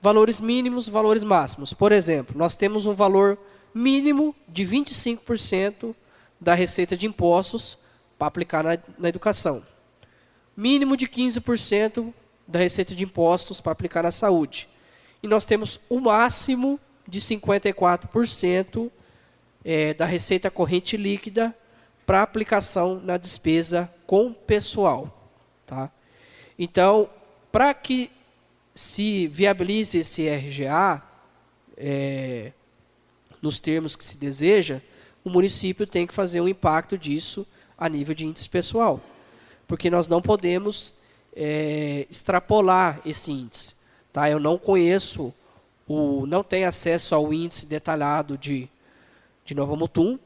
Valores mínimos, valores máximos. Por exemplo, nós temos um valor mínimo de 25% da receita de impostos para aplicar na educação. Mínimo de 15% da receita de impostos para aplicar na saúde. E nós temos o máximo de 54% da receita corrente líquida para aplicação na despesa com pessoal. Tá? Então, para que se viabilize esse RGA, nos termos que se deseja, o município tem que fazer um impacto disso a nível de índice pessoal. Porque nós não podemos extrapolar esse índice. Tá? Eu não conheço, não tenho acesso ao índice detalhado de Nova Mutum,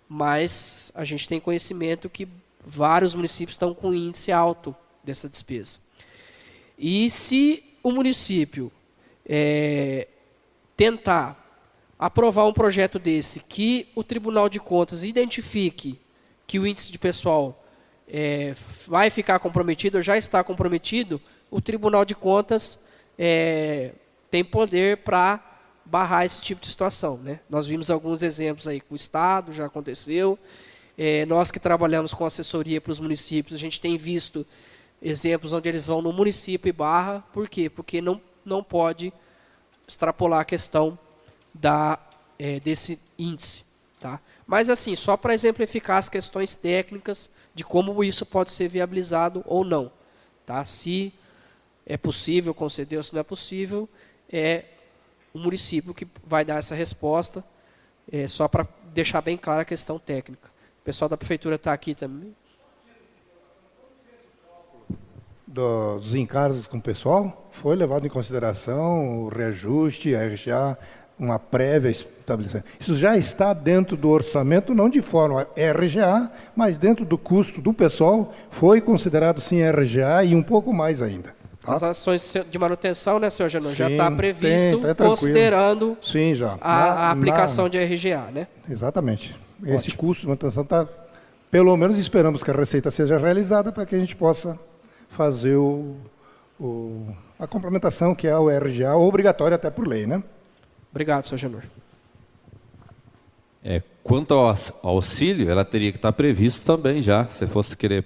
mas a gente tem conhecimento que vários municípios estão com índice alto dessa despesa. E se o município tentar aprovar um projeto desse, que o Tribunal de Contas identifique que o índice de pessoal vai ficar comprometido, ou já está comprometido, o Tribunal de Contas tem poder para barrar esse tipo de situação, né? Nós vimos alguns exemplos aí com o Estado, já aconteceu. Nós que trabalhamos com assessoria para os municípios, a gente tem visto exemplos onde eles vão no município e barra. Por quê? Porque não pode extrapolar a questão desse índice. Tá? Mas, assim, só para exemplificar as questões técnicas de como isso pode ser viabilizado ou não. Tá? Se é possível conceder ou se não é possível, é o município que vai dar essa resposta, só para deixar bem clara a questão técnica. O pessoal da prefeitura está aqui também. Dos encargos com o pessoal, foi levado em consideração o reajuste, a RGA, uma prévia estabelecimento. Isso já está dentro do orçamento, não de forma RGA, mas dentro do custo do pessoal, foi considerado sim RGA e um pouco mais ainda. As ações de manutenção, né, senhor Janor, já Sim, está previsto, tá tranquilo. considerando Sim, já. a aplicação de RGA, né? Exatamente. Esse custo de manutenção está, pelo menos esperamos que a receita seja realizada para que a gente possa fazer a complementação, que é o RGA, obrigatório até por lei, né? Obrigado, senhor Janor. Quanto ao auxílio, ela teria que estar previsto também já. Se fosse querer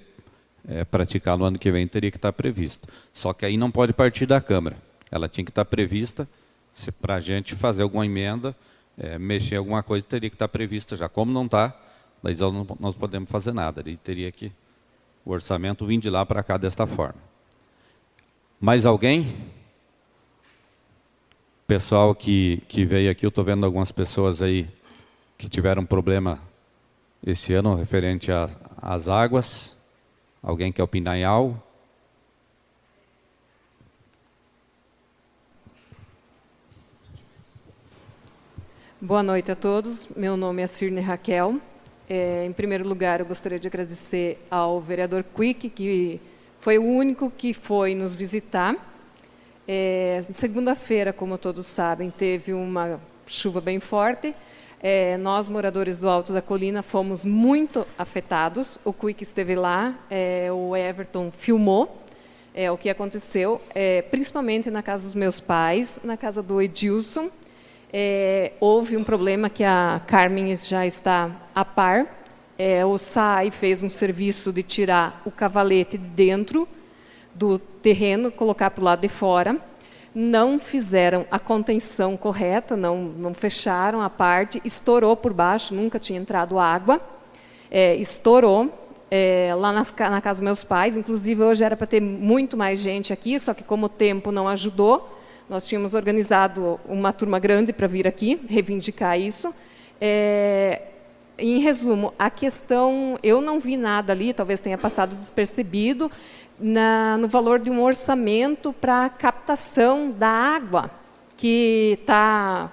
praticar no ano que vem, teria que estar previsto. Só que aí não pode partir da Câmara. Ela tinha que estar prevista, para a gente fazer alguma emenda, mexer em alguma coisa, teria que estar prevista já. Como não está, daí nós não podemos fazer nada. Daí teria que o orçamento vir de lá para cá desta forma. Mais alguém? Pessoal que veio aqui, eu estou vendo algumas pessoas aí que tiveram problema esse ano referente às águas. Alguém quer opinar em algo? Boa noite a todos. Meu nome é Cirne Raquel. Em primeiro lugar, eu gostaria de agradecer ao vereador Quick, que foi o único que foi nos visitar. Segunda-feira, como todos sabem, teve uma chuva bem forte. Nós, moradores do Alto da Colina, fomos muito afetados. O Quick esteve lá, o Everton filmou o que aconteceu, principalmente na casa dos meus pais, na casa do Edilson. Houve um problema que a Carmen já está a par. O SAI fez um serviço de tirar o cavalete de dentro do terreno, colocar para o lado de fora. Não fizeram a contenção correta, não fecharam a parte, estourou por baixo, nunca tinha entrado água, estourou lá na casa dos meus pais. Inclusive, hoje era para ter muito mais gente aqui, só que como o tempo não ajudou, nós tínhamos organizado uma turma grande para vir aqui reivindicar isso. Em resumo, a questão, eu não vi nada ali, talvez tenha passado despercebido, no valor de um orçamento para a captação da água, que está,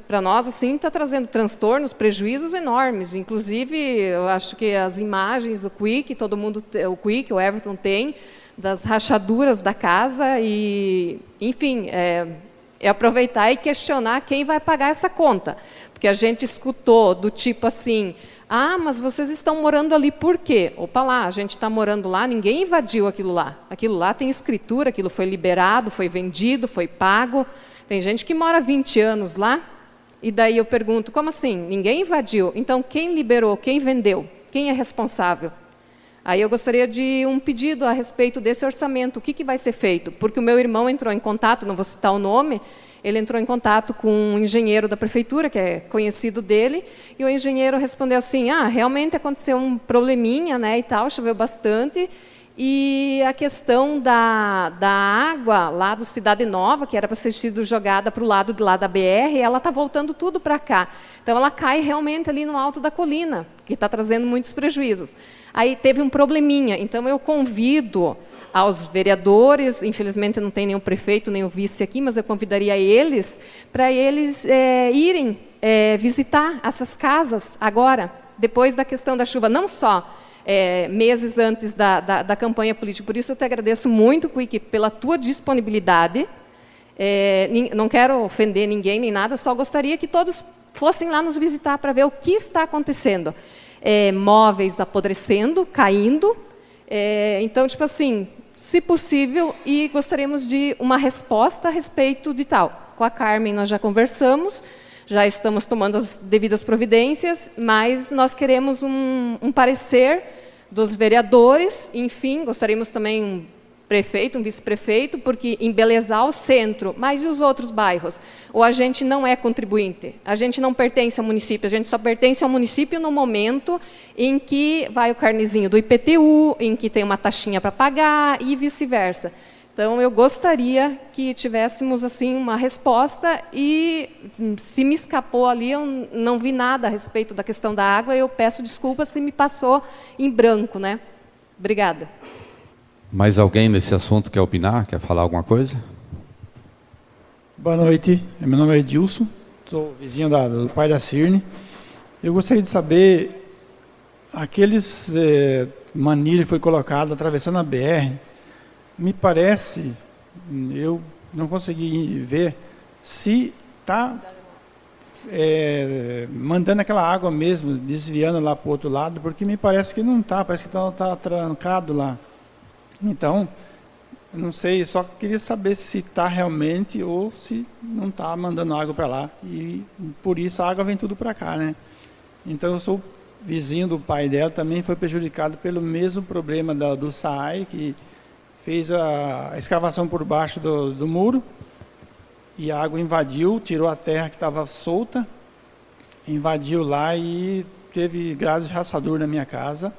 para nós, assim, está trazendo transtornos, prejuízos enormes. Inclusive, eu acho que as imagens do Quick, todo mundo, o Quick, o Everton tem, das rachaduras da casa, e, enfim, aproveitar e questionar quem vai pagar essa conta. Porque a gente escutou do tipo assim, mas vocês estão morando ali por quê? Opa lá, a gente está morando lá, ninguém invadiu aquilo lá. Aquilo lá tem escritura, aquilo foi liberado, foi vendido, foi pago. Tem gente que mora 20 anos lá, e daí eu pergunto, como assim? Ninguém invadiu. Então, quem liberou, quem vendeu? Quem é responsável? Aí eu gostaria de um pedido a respeito desse orçamento. O que vai ser feito? Porque o meu irmão entrou em contato, não vou citar o nome, ele entrou em contato com um engenheiro da prefeitura, que é conhecido dele, e o engenheiro respondeu assim, realmente aconteceu um probleminha, né, e tal, choveu bastante, e a questão da água lá do Cidade Nova, que era para ter sido jogada para o lado de lá da BR, ela está voltando tudo para cá. Então, ela cai realmente ali no alto da colina, que está trazendo muitos prejuízos. Aí teve um probleminha, então eu convido aos vereadores, infelizmente não tem nenhum prefeito, nem o vice aqui, mas eu convidaria eles, para eles irem visitar essas casas agora, depois da questão da chuva, não só meses antes da campanha política. Por isso eu te agradeço muito, Quick, pela tua disponibilidade. Não quero ofender ninguém nem nada, só gostaria que todos fossem lá nos visitar para ver o que está acontecendo. Móveis apodrecendo, caindo. Então, tipo assim, se possível, e gostaríamos de uma resposta a respeito de tal. Com a Carmen nós já conversamos, já estamos tomando as devidas providências, mas nós queremos um parecer dos vereadores. Enfim, gostaríamos também um prefeito, um vice-prefeito, porque embelezar o centro, mas e os outros bairros? Ou a gente não é contribuinte, a gente não pertence ao município, a gente só pertence ao município no momento em que vai o carnezinho do IPTU, em que tem uma taxinha para pagar e vice-versa. Então, eu gostaria que tivéssemos assim uma resposta, e se me escapou ali, eu não vi nada a respeito da questão da água, eu peço desculpas se me passou em branco, né? Obrigada. Mais alguém nesse assunto quer opinar? Quer falar alguma coisa? Boa noite, meu nome é Edilson, sou vizinho do pai da Cirne. Eu gostaria de saber, aqueles manilha que foi colocado atravessando a BR, me parece, eu não consegui ver se está mandando aquela água mesmo, desviando lá para o outro lado, porque me parece que não está, parece que está trancado lá. Então, eu não sei, só queria saber se está realmente ou se não está mandando água para lá. E por isso a água vem tudo para cá, né? Então eu sou vizinho do pai dela, também foi prejudicado pelo mesmo problema do SAAI, que fez a escavação por baixo do muro, e a água invadiu, tirou a terra que estava solta, invadiu lá e teve grades de rachadura na minha casa.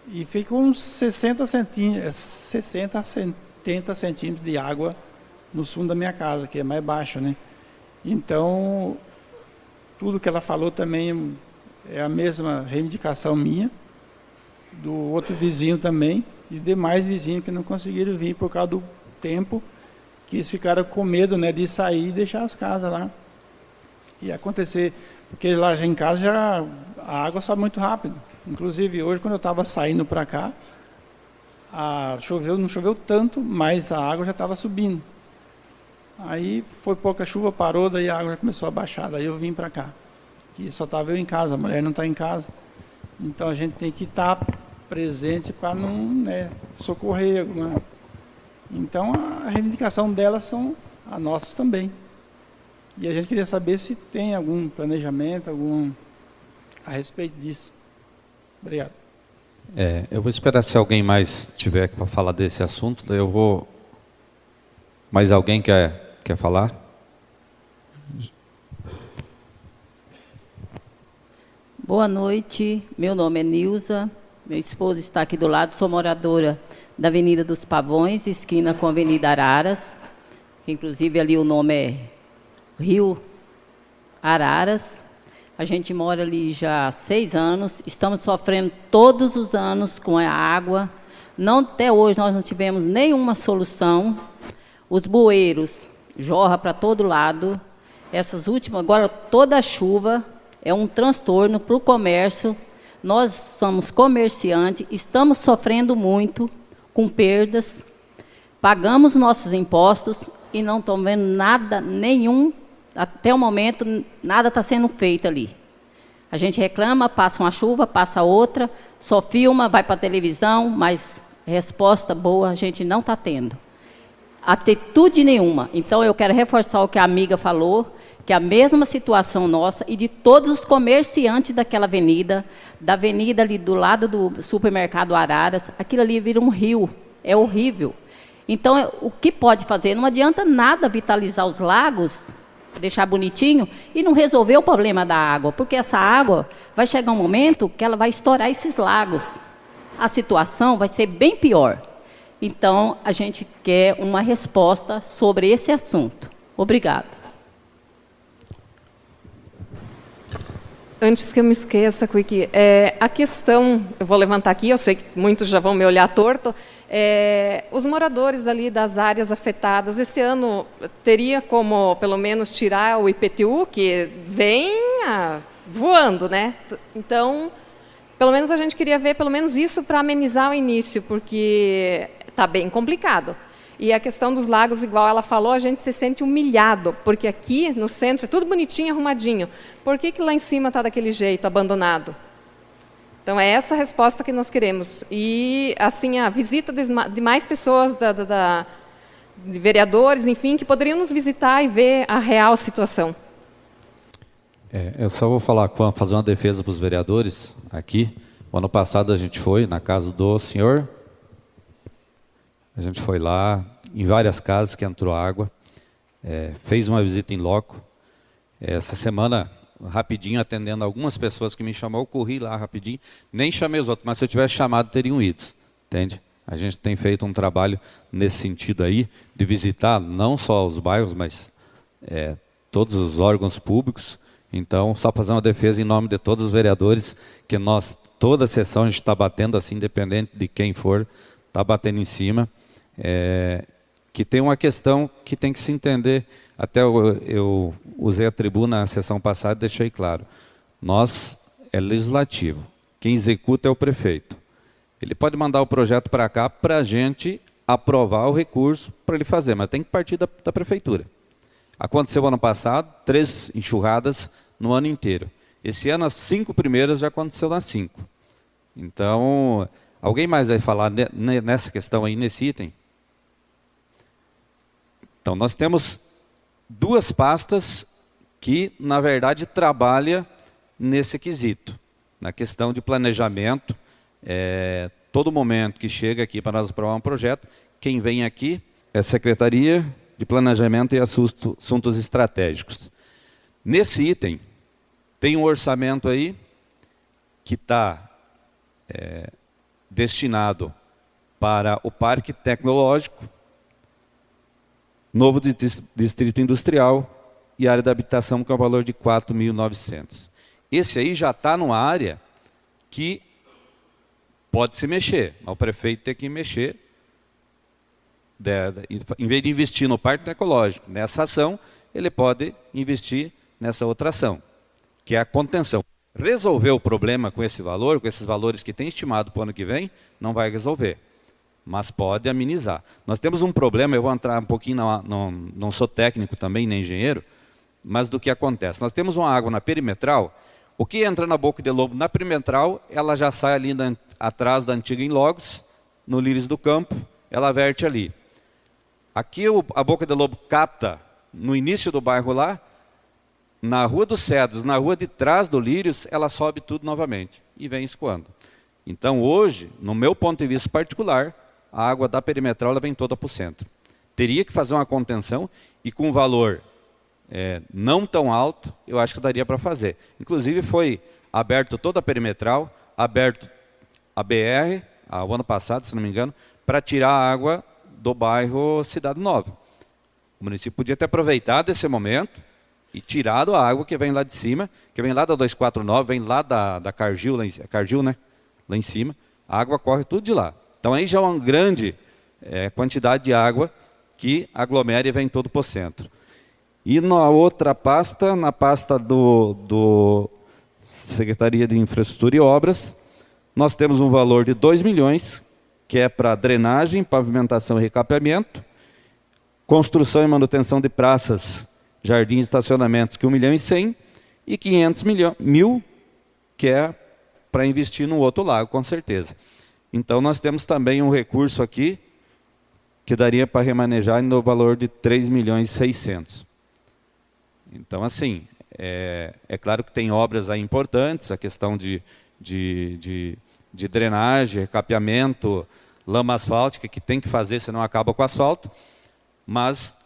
E ficou uns 60 a 70 centímetros de água no fundo da minha casa, que é mais baixo, né? Então, tudo que ela falou também é a mesma reivindicação minha, do outro vizinho também, e demais vizinhos que não conseguiram vir por causa do tempo, que eles ficaram com medo, né, de sair e deixar as casas lá. E acontecer, porque lá em casa já a água sobe muito rápido. Inclusive hoje, quando eu estava saindo para cá, não choveu tanto, mas a água já estava subindo. Aí foi pouca chuva, parou, daí a água já começou a baixar, daí eu vim para cá. Que só estava eu em casa, a mulher não está em casa. Então a gente tem que estar presente para não, né, socorrer alguma. Então a reivindicação delas são as nossas também. E a gente queria saber se tem algum planejamento, a respeito disso. Obrigado. Eu vou esperar se alguém mais tiver para falar desse assunto, daí eu vou... Mais alguém quer falar? Boa noite, meu nome é Nilza, meu esposo está aqui do lado, sou moradora da Avenida dos Pavões, esquina com a Avenida Araras, que inclusive ali o nome é Rio Araras. A gente mora ali já há 6 anos, estamos sofrendo todos os anos com a água. Até hoje nós não tivemos nenhuma solução. Os bueiros jorram para todo lado. Essas últimas, agora toda a chuva é um transtorno para o comércio. Nós somos comerciantes, estamos sofrendo muito com perdas. Pagamos nossos impostos e não estamos vendo nada nenhum. Até o momento, nada está sendo feito ali. A gente reclama, passa uma chuva, passa outra, só filma, vai para a televisão, mas resposta boa a gente não está tendo. Atitude nenhuma. Então, eu quero reforçar o que a amiga falou, que é a mesma situação nossa e de todos os comerciantes daquela avenida, da avenida ali do lado do supermercado Araras, aquilo ali vira um rio, é horrível. Então, o que pode fazer? Não adianta nada vitalizar os lagos, deixar bonitinho e não resolver o problema da água, porque essa água vai chegar um momento que ela vai estourar esses lagos. A situação vai ser bem pior. Então, a gente quer uma resposta sobre esse assunto. Obrigada. Antes que eu me esqueça, Quique, a questão, eu vou levantar aqui, eu sei que muitos já vão me olhar torto, os moradores ali das áreas afetadas, esse ano teria como, pelo menos, tirar o IPTU, que vem voando, né? Então, pelo menos a gente queria ver, pelo menos isso para amenizar o início, porque está bem complicado. E a questão dos lagos, igual ela falou, a gente se sente humilhado, porque aqui no centro é tudo bonitinho, arrumadinho. Por que lá em cima está daquele jeito, abandonado? Então, é essa a resposta que nós queremos. E, assim, a visita de mais pessoas, de vereadores, enfim, que poderiam nos visitar e ver a real situação. Eu só vou fazer uma defesa para os vereadores aqui. O ano passado a gente foi na casa do senhor. A gente foi lá, em várias casas que entrou água. Fez uma visita em loco. Essa semana, rapidinho, atendendo algumas pessoas que me chamou, eu corri lá rapidinho. Nem chamei os outros, mas se eu tivesse chamado, teriam ido. Entende? A gente tem feito um trabalho nesse sentido aí, de visitar não só os bairros, mas todos os órgãos públicos. Então, só fazer uma defesa em nome de todos os vereadores, que nós, toda a sessão, a gente está batendo assim, independente de quem for, está batendo em cima. Que tem uma questão que tem que se entender. Até eu usei a tribuna na sessão passada e deixei claro. Nós é legislativo. Quem executa é o prefeito. Ele pode mandar o projeto para cá para a gente aprovar o recurso para ele fazer, mas tem que partir da prefeitura. Aconteceu ano passado, 3 enxurradas no ano inteiro. Esse ano, as 5 primeiras já aconteceu nas 5. Então, alguém mais vai falar nessa questão aí, nesse item? Então, nós temos 2 pastas que, na verdade, trabalham nesse quesito, na questão de planejamento. Todo momento que chega aqui para nós aprovar um projeto, quem vem aqui é a Secretaria de Planejamento e Assuntos Estratégicos. Nesse item, tem um orçamento aí que está destinado para o Parque Tecnológico, novo Distrito Industrial e área da habitação, com o valor de 4.900. Esse aí já está numa área que pode se mexer, o prefeito tem que mexer. Em vez de investir no Parque Tecnológico, nessa ação, ele pode investir nessa outra ação, que é a contenção. Resolver o problema com esse valor, com esses valores que tem estimado para o ano que vem, não vai resolver, mas pode amenizar. Nós temos um problema, eu vou entrar um pouquinho, não sou técnico também, nem engenheiro, mas do que acontece. Nós temos uma água na perimetral, o que entra na Boca de Lobo na perimetral, ela já sai ali atrás da antiga Inlogos, no Lírios do Campo, ela verte ali. Aqui a Boca de Lobo capta, no início do bairro lá, na Rua dos Cedros, na rua de trás do Lírios, ela sobe tudo novamente e vem escoando. Então hoje, no meu ponto de vista particular, a água da perimetral ela vem toda para o centro. Teria que fazer uma contenção e com valor não tão alto, eu acho que daria para fazer. Inclusive foi aberto toda a perimetral, aberto a BR, o ano passado, se não me engano, para tirar a água do bairro Cidade Nova. O município podia ter aproveitado esse momento e tirado a água que vem lá de cima, que vem lá da 249, vem lá da Cargill, Cargill, né? Lá em cima, a água corre tudo de lá. Então aí já é uma grande quantidade de água que aglomera e vem todo para o centro. E na outra pasta, na pasta do Secretaria de Infraestrutura e Obras, nós temos um valor de 2 milhões, que é para drenagem, pavimentação e recapeamento, construção e manutenção de praças, jardins e estacionamentos, que 1.100.000, e 500 mil, que é para investir no outro lago, com certeza. Então nós temos também um recurso aqui, que daria para remanejar no valor de 3.600.000. Então, assim, é claro que tem obras aí importantes, a questão de drenagem, recapeamento, lama asfáltica, que tem que fazer, senão acaba com o asfalto, mas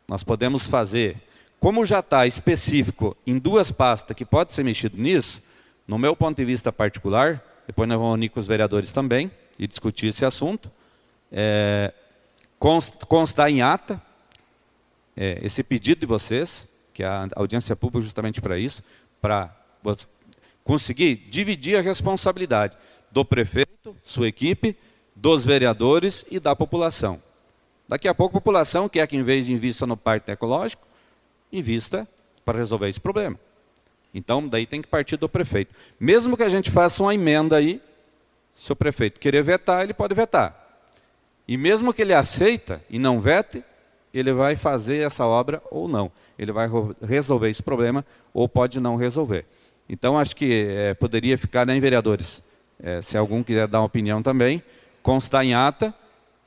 nós podemos fazer, como já está específico em 2 pastas que pode ser mexido nisso, no meu ponto de vista particular, depois nós vamos unir com os vereadores também e discutir esse assunto, constar em ata esse pedido de vocês, que é a audiência pública justamente para isso, para conseguir dividir a responsabilidade do prefeito, sua equipe, dos vereadores e da população. Daqui a pouco a população quer que, em vez de invista no Parque Ecológico, invista para resolver esse problema. Então, daí tem que partir do prefeito. Mesmo que a gente faça uma emenda aí, se o prefeito querer vetar, ele pode vetar. E mesmo que ele aceita e não vete, ele vai fazer essa obra ou não. Ele vai resolver esse problema ou pode não resolver. Então, acho que poderia ficar, né, vereadores? Se algum quiser dar uma opinião também, constar em ata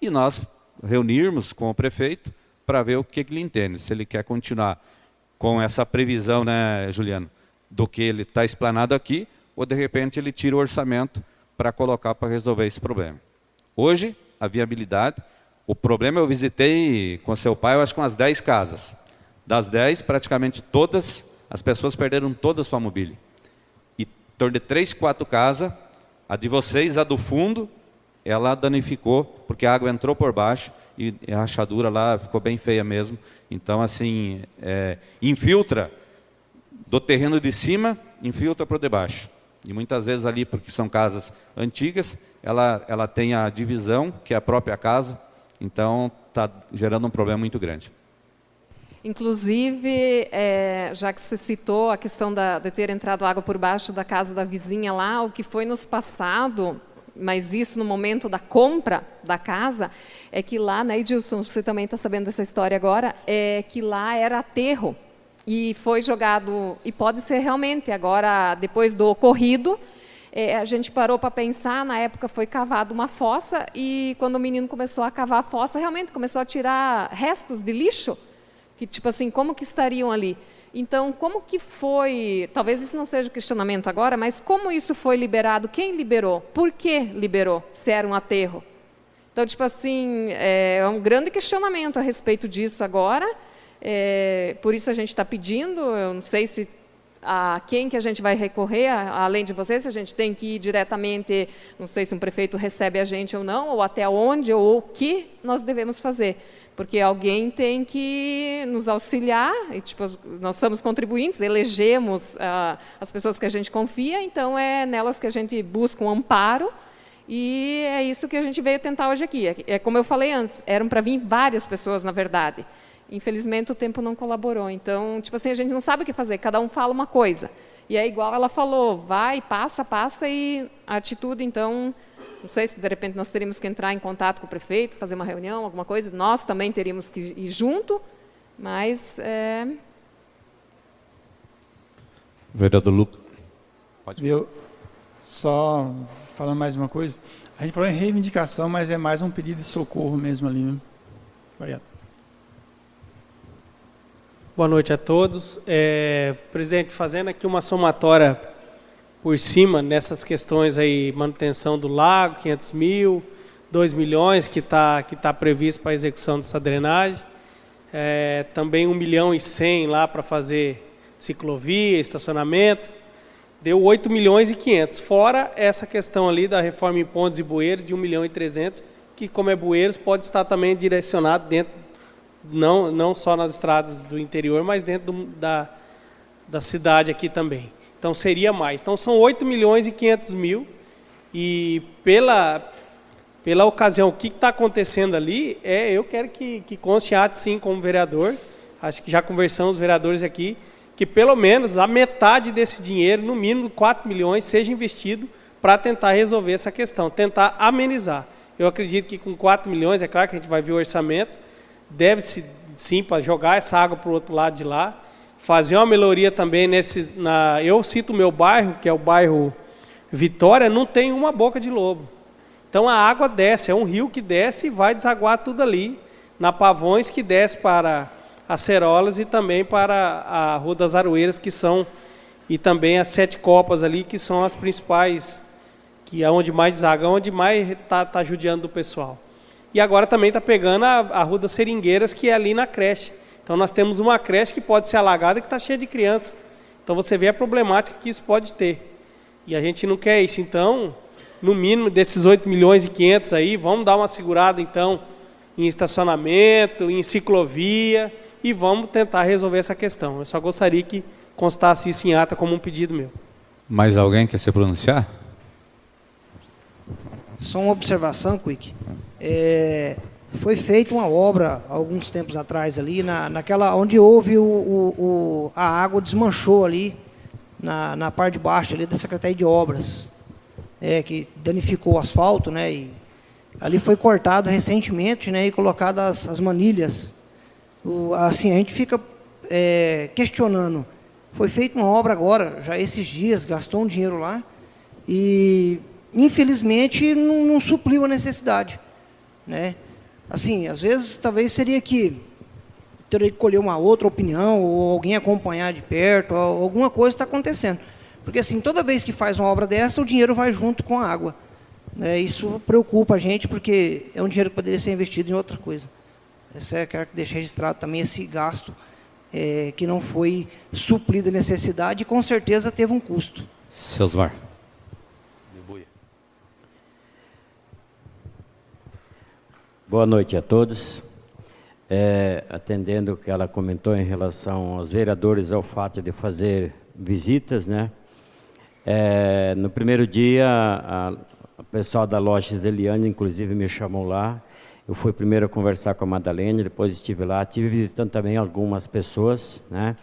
e nós reunirmos com o prefeito para ver o que ele entende. Se ele quer continuar com essa previsão, né, Juliano, do que ele está explanado aqui, ou de repente ele tira o orçamento para colocar para resolver esse problema. Hoje, a viabilidade, o problema eu visitei com seu pai, eu acho que umas 10 casas. Das 10, praticamente todas, as pessoas perderam toda a sua mobília. E em torno de 3, 4 casas, a de vocês, a do fundo, ela danificou, porque a água entrou por baixo e a rachadura lá ficou bem feia mesmo. Então, assim, infiltra do terreno de cima, infiltra para o de baixo. E muitas vezes ali, porque são casas antigas, ela tem a divisão, que é a própria casa, então está gerando um problema muito grande. Inclusive, já que você citou a questão de ter entrado água por baixo da casa da vizinha lá, o que foi nos passado mas isso no momento da compra da casa, é que lá, né, Edilson, você também está sabendo dessa história agora, é que lá era aterro, e foi jogado, e pode ser realmente, agora, depois do ocorrido, a gente parou para pensar, na época foi cavada uma fossa, e quando o menino começou a cavar a fossa, realmente começou a tirar restos de lixo, que tipo assim, como que estariam ali? Então, como que foi, talvez isso não seja o questionamento agora, mas como isso foi liberado? Quem liberou? Por que liberou, se era um aterro? Então, tipo assim, é um grande questionamento a respeito disso agora, por isso a gente está pedindo, eu não sei se a quem que a gente vai recorrer, além de vocês, se a gente tem que ir diretamente, não sei se um prefeito recebe a gente ou não, ou até onde, ou o que nós devemos fazer. Porque alguém tem que nos auxiliar, e, tipo, nós somos contribuintes, elegemos as pessoas que a gente confia, então é nelas que a gente busca um amparo, e é isso que a gente veio tentar hoje aqui. É como eu falei antes, eram para vir várias pessoas, na verdade. Infelizmente, o tempo não colaborou. Então, tipo assim, a gente não sabe o que fazer, cada um fala uma coisa. E é igual ela falou, vai, passa, e a atitude, então... Não sei se, de repente, nós teríamos que entrar em contato com o prefeito, fazer uma reunião, alguma coisa. Nós também teríamos que ir junto, mas... Vereador Lucas. Eu só falando mais uma coisa. A gente falou em reivindicação, mas é mais um pedido de socorro mesmo ali, né? Obrigado. Boa noite a todos. Presidente, fazendo aqui uma somatória por cima nessas questões aí, manutenção do lago, 500 mil, 2 milhões que tá previsto para a execução dessa drenagem, também 1 milhão e 100 lá para fazer ciclovia, estacionamento, deu 8 milhões e 500, fora essa questão ali da reforma em pontes e bueiros de 1 milhão e 300, que como é bueiros pode estar também direcionado dentro, não só nas estradas do interior, mas dentro da cidade aqui também. Então, seria mais. Então, são 8 milhões e 500 mil. E, pela ocasião, o que está acontecendo ali, eu quero que conste ate, sim, como vereador. Acho que já conversamos, os vereadores aqui, que pelo menos a metade desse dinheiro, no mínimo 4 milhões, seja investido para tentar resolver essa questão, tentar amenizar. Eu acredito que com 4 milhões, é claro que a gente vai ver o orçamento, deve-se, sim, para jogar essa água para o outro lado de lá, fazer uma melhoria também eu cito o meu bairro, que é o bairro Vitória, não tem uma boca de lobo. Então a água desce, é um rio que desce e vai desaguar tudo ali, na Pavões, que desce para as Cerolas e também para a Rua das Aroeiras, e também as 7 Copas ali, que são as principais, que é onde mais desaga, onde mais está judiando do pessoal. E agora também está pegando a Rua das Seringueiras, que é ali na creche. Então, nós temos uma creche que pode ser alagada e que está cheia de crianças. Então, você vê a problemática que isso pode ter. E a gente não quer isso. Então, no mínimo desses 8 milhões e 500 aí, vamos dar uma segurada, então, em estacionamento, em ciclovia, e vamos tentar resolver essa questão. Eu só gostaria que constasse isso em ata como um pedido meu. Mais alguém quer se pronunciar? Só uma observação, Quick. Foi feita uma obra, alguns tempos atrás, ali, naquela onde houve a água desmanchou ali, na parte de baixo ali da Secretaria de Obras, que danificou o asfalto, né, e ali foi cortado recentemente, né, e colocado as manilhas. Assim, a gente fica questionando. Foi feita uma obra agora, já esses dias, gastou um dinheiro lá, e infelizmente não supriu a necessidade, né? Assim, às vezes, talvez teria que colher uma outra opinião, ou alguém acompanhar de perto, ou alguma coisa está acontecendo. Porque, assim, toda vez que faz uma obra dessa, o dinheiro vai junto com a água, né? Isso preocupa a gente, porque é um dinheiro que poderia ser investido em outra coisa. Quero deixar registrado também esse gasto, que não foi suprido a necessidade, e com certeza teve um custo. Seusmar. Boa noite a todos. Atendendo o que ela comentou em relação aos vereadores, ao fato de fazer visitas, né? No primeiro dia, o pessoal da loja Zeliane, inclusive, me chamou lá. Eu fui primeiro a conversar com a Madalena, depois estive lá, estive visitando também algumas pessoas, né?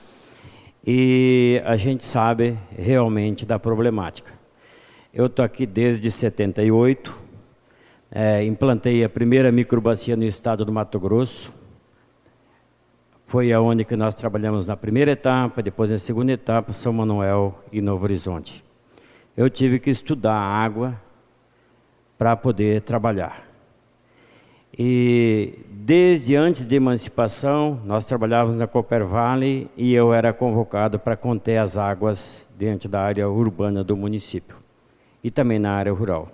E a gente sabe realmente da problemática. Eu estou aqui desde 78, implantei a primeira microbacia no estado do Mato Grosso. Foi aonde que nós trabalhamos na primeira etapa, depois na segunda etapa, São Manuel e Novo Horizonte. Eu tive que estudar a água para poder trabalhar. E desde antes da emancipação, nós trabalhávamos na Cooper Valley e eu era convocado para conter as águas dentro da área urbana do município e também na área rural.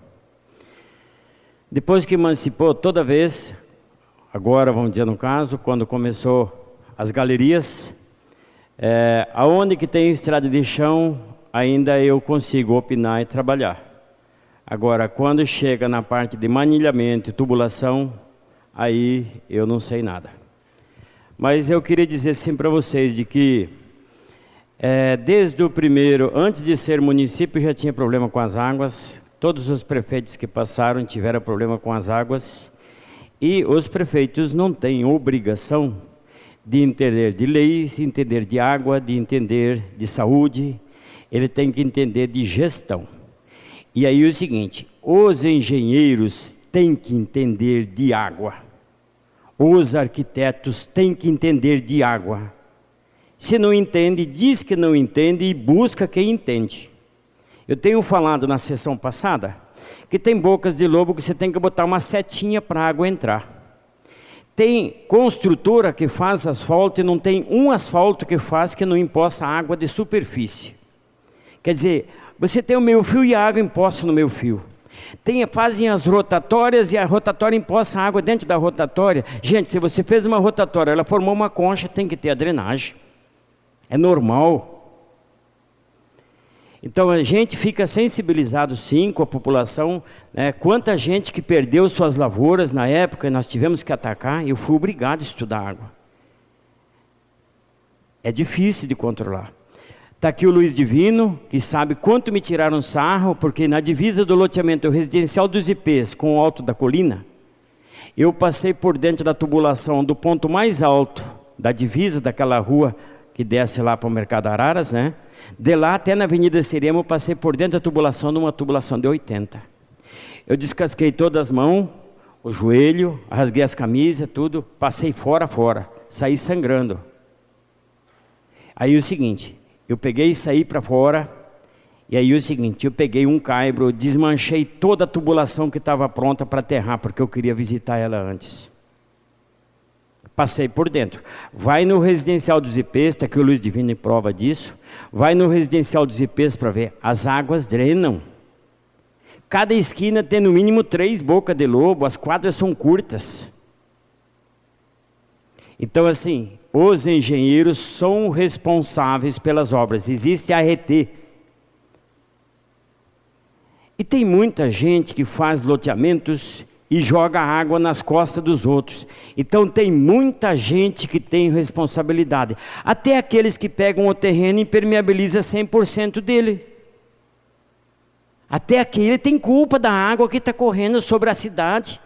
Depois que emancipou, toda vez, agora vamos dizer no caso, quando começou as galerias, aonde que tem estrada de chão, ainda eu consigo opinar e trabalhar. Agora, quando chega na parte de manilhamento e tubulação, aí eu não sei nada. Mas eu queria dizer sempre para vocês de que, desde o primeiro, antes de ser município, já tinha problema com as águas. Todos os prefeitos que passaram tiveram problema com as águas. E os prefeitos não têm obrigação de entender de leis, entender de água, de entender de saúde. Ele tem que entender de gestão. E aí é o seguinte, os engenheiros têm que entender de água. Os arquitetos têm que entender de água. Se não entende, diz que não entende e busca quem entende. Eu tenho falado na sessão passada que tem bocas de lobo que você tem que botar uma setinha para a água entrar. Tem construtora que faz asfalto e não tem um asfalto que faz que não empoça água de superfície. Quer dizer, você tem o meio fio e a água empoça no meio fio. Fazem as rotatórias e a rotatória empoça a água dentro da rotatória. Gente, se você fez uma rotatória, ela formou uma concha, tem que ter a drenagem. É normal. Então a gente fica sensibilizado sim com a população, né? Quanta gente que perdeu suas lavouras na época, nós tivemos que atacar, eu fui obrigado a estudar água. É difícil de controlar. Está aqui o Luiz Divino, que sabe quanto me tiraram sarro, porque na divisa do loteamento residencial dos IPs com o Alto da Colina, eu passei por dentro da tubulação do ponto mais alto da divisa daquela rua que desce lá para o Mercado Araras, né? De lá até na Avenida Serema eu passei por dentro da tubulação, numa tubulação de 80. Eu descasquei todas as mãos, o joelho, rasguei as camisas, tudo, passei fora, saí sangrando. Aí o seguinte, eu peguei e saí para fora, e aí o seguinte, eu peguei um caibro, desmanchei toda a tubulação que estava pronta para aterrar, porque eu queria visitar ela antes. Passei por dentro. Vai no residencial dos IPs, está aqui o Luiz Divino em prova disso. Vai no residencial dos IPs para ver. As águas drenam. Cada esquina tem no mínimo 3 bocas de lobo, as quadras são curtas. Então assim, os engenheiros são responsáveis pelas obras. Existe a ART. E tem muita gente que faz loteamentos e joga água nas costas dos outros. Então tem muita gente que tem responsabilidade. Até aqueles que pegam o terreno e impermeabilizam 100% dele. Até aquele tem culpa da água que está correndo sobre a cidade.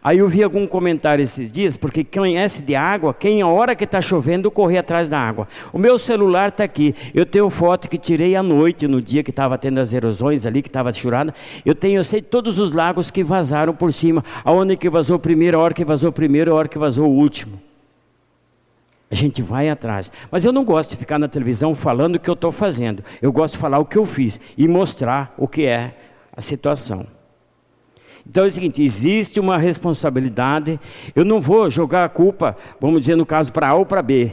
Aí eu vi algum comentário esses dias, porque quem conhece de água, quem a hora que está chovendo, corre atrás da água. O meu celular está aqui, eu tenho foto que tirei à noite, no dia que estava tendo as erosões ali, que estava churada. Eu sei todos os lagos que vazaram por cima, aonde que vazou primeiro, a hora que vazou primeiro, a hora que vazou o último. A gente vai atrás. Mas eu não gosto de ficar na televisão falando o que eu estou fazendo. Eu gosto de falar o que eu fiz e mostrar o que é a situação. Então é o seguinte, existe uma responsabilidade, eu não vou jogar a culpa, vamos dizer no caso, para A ou para B.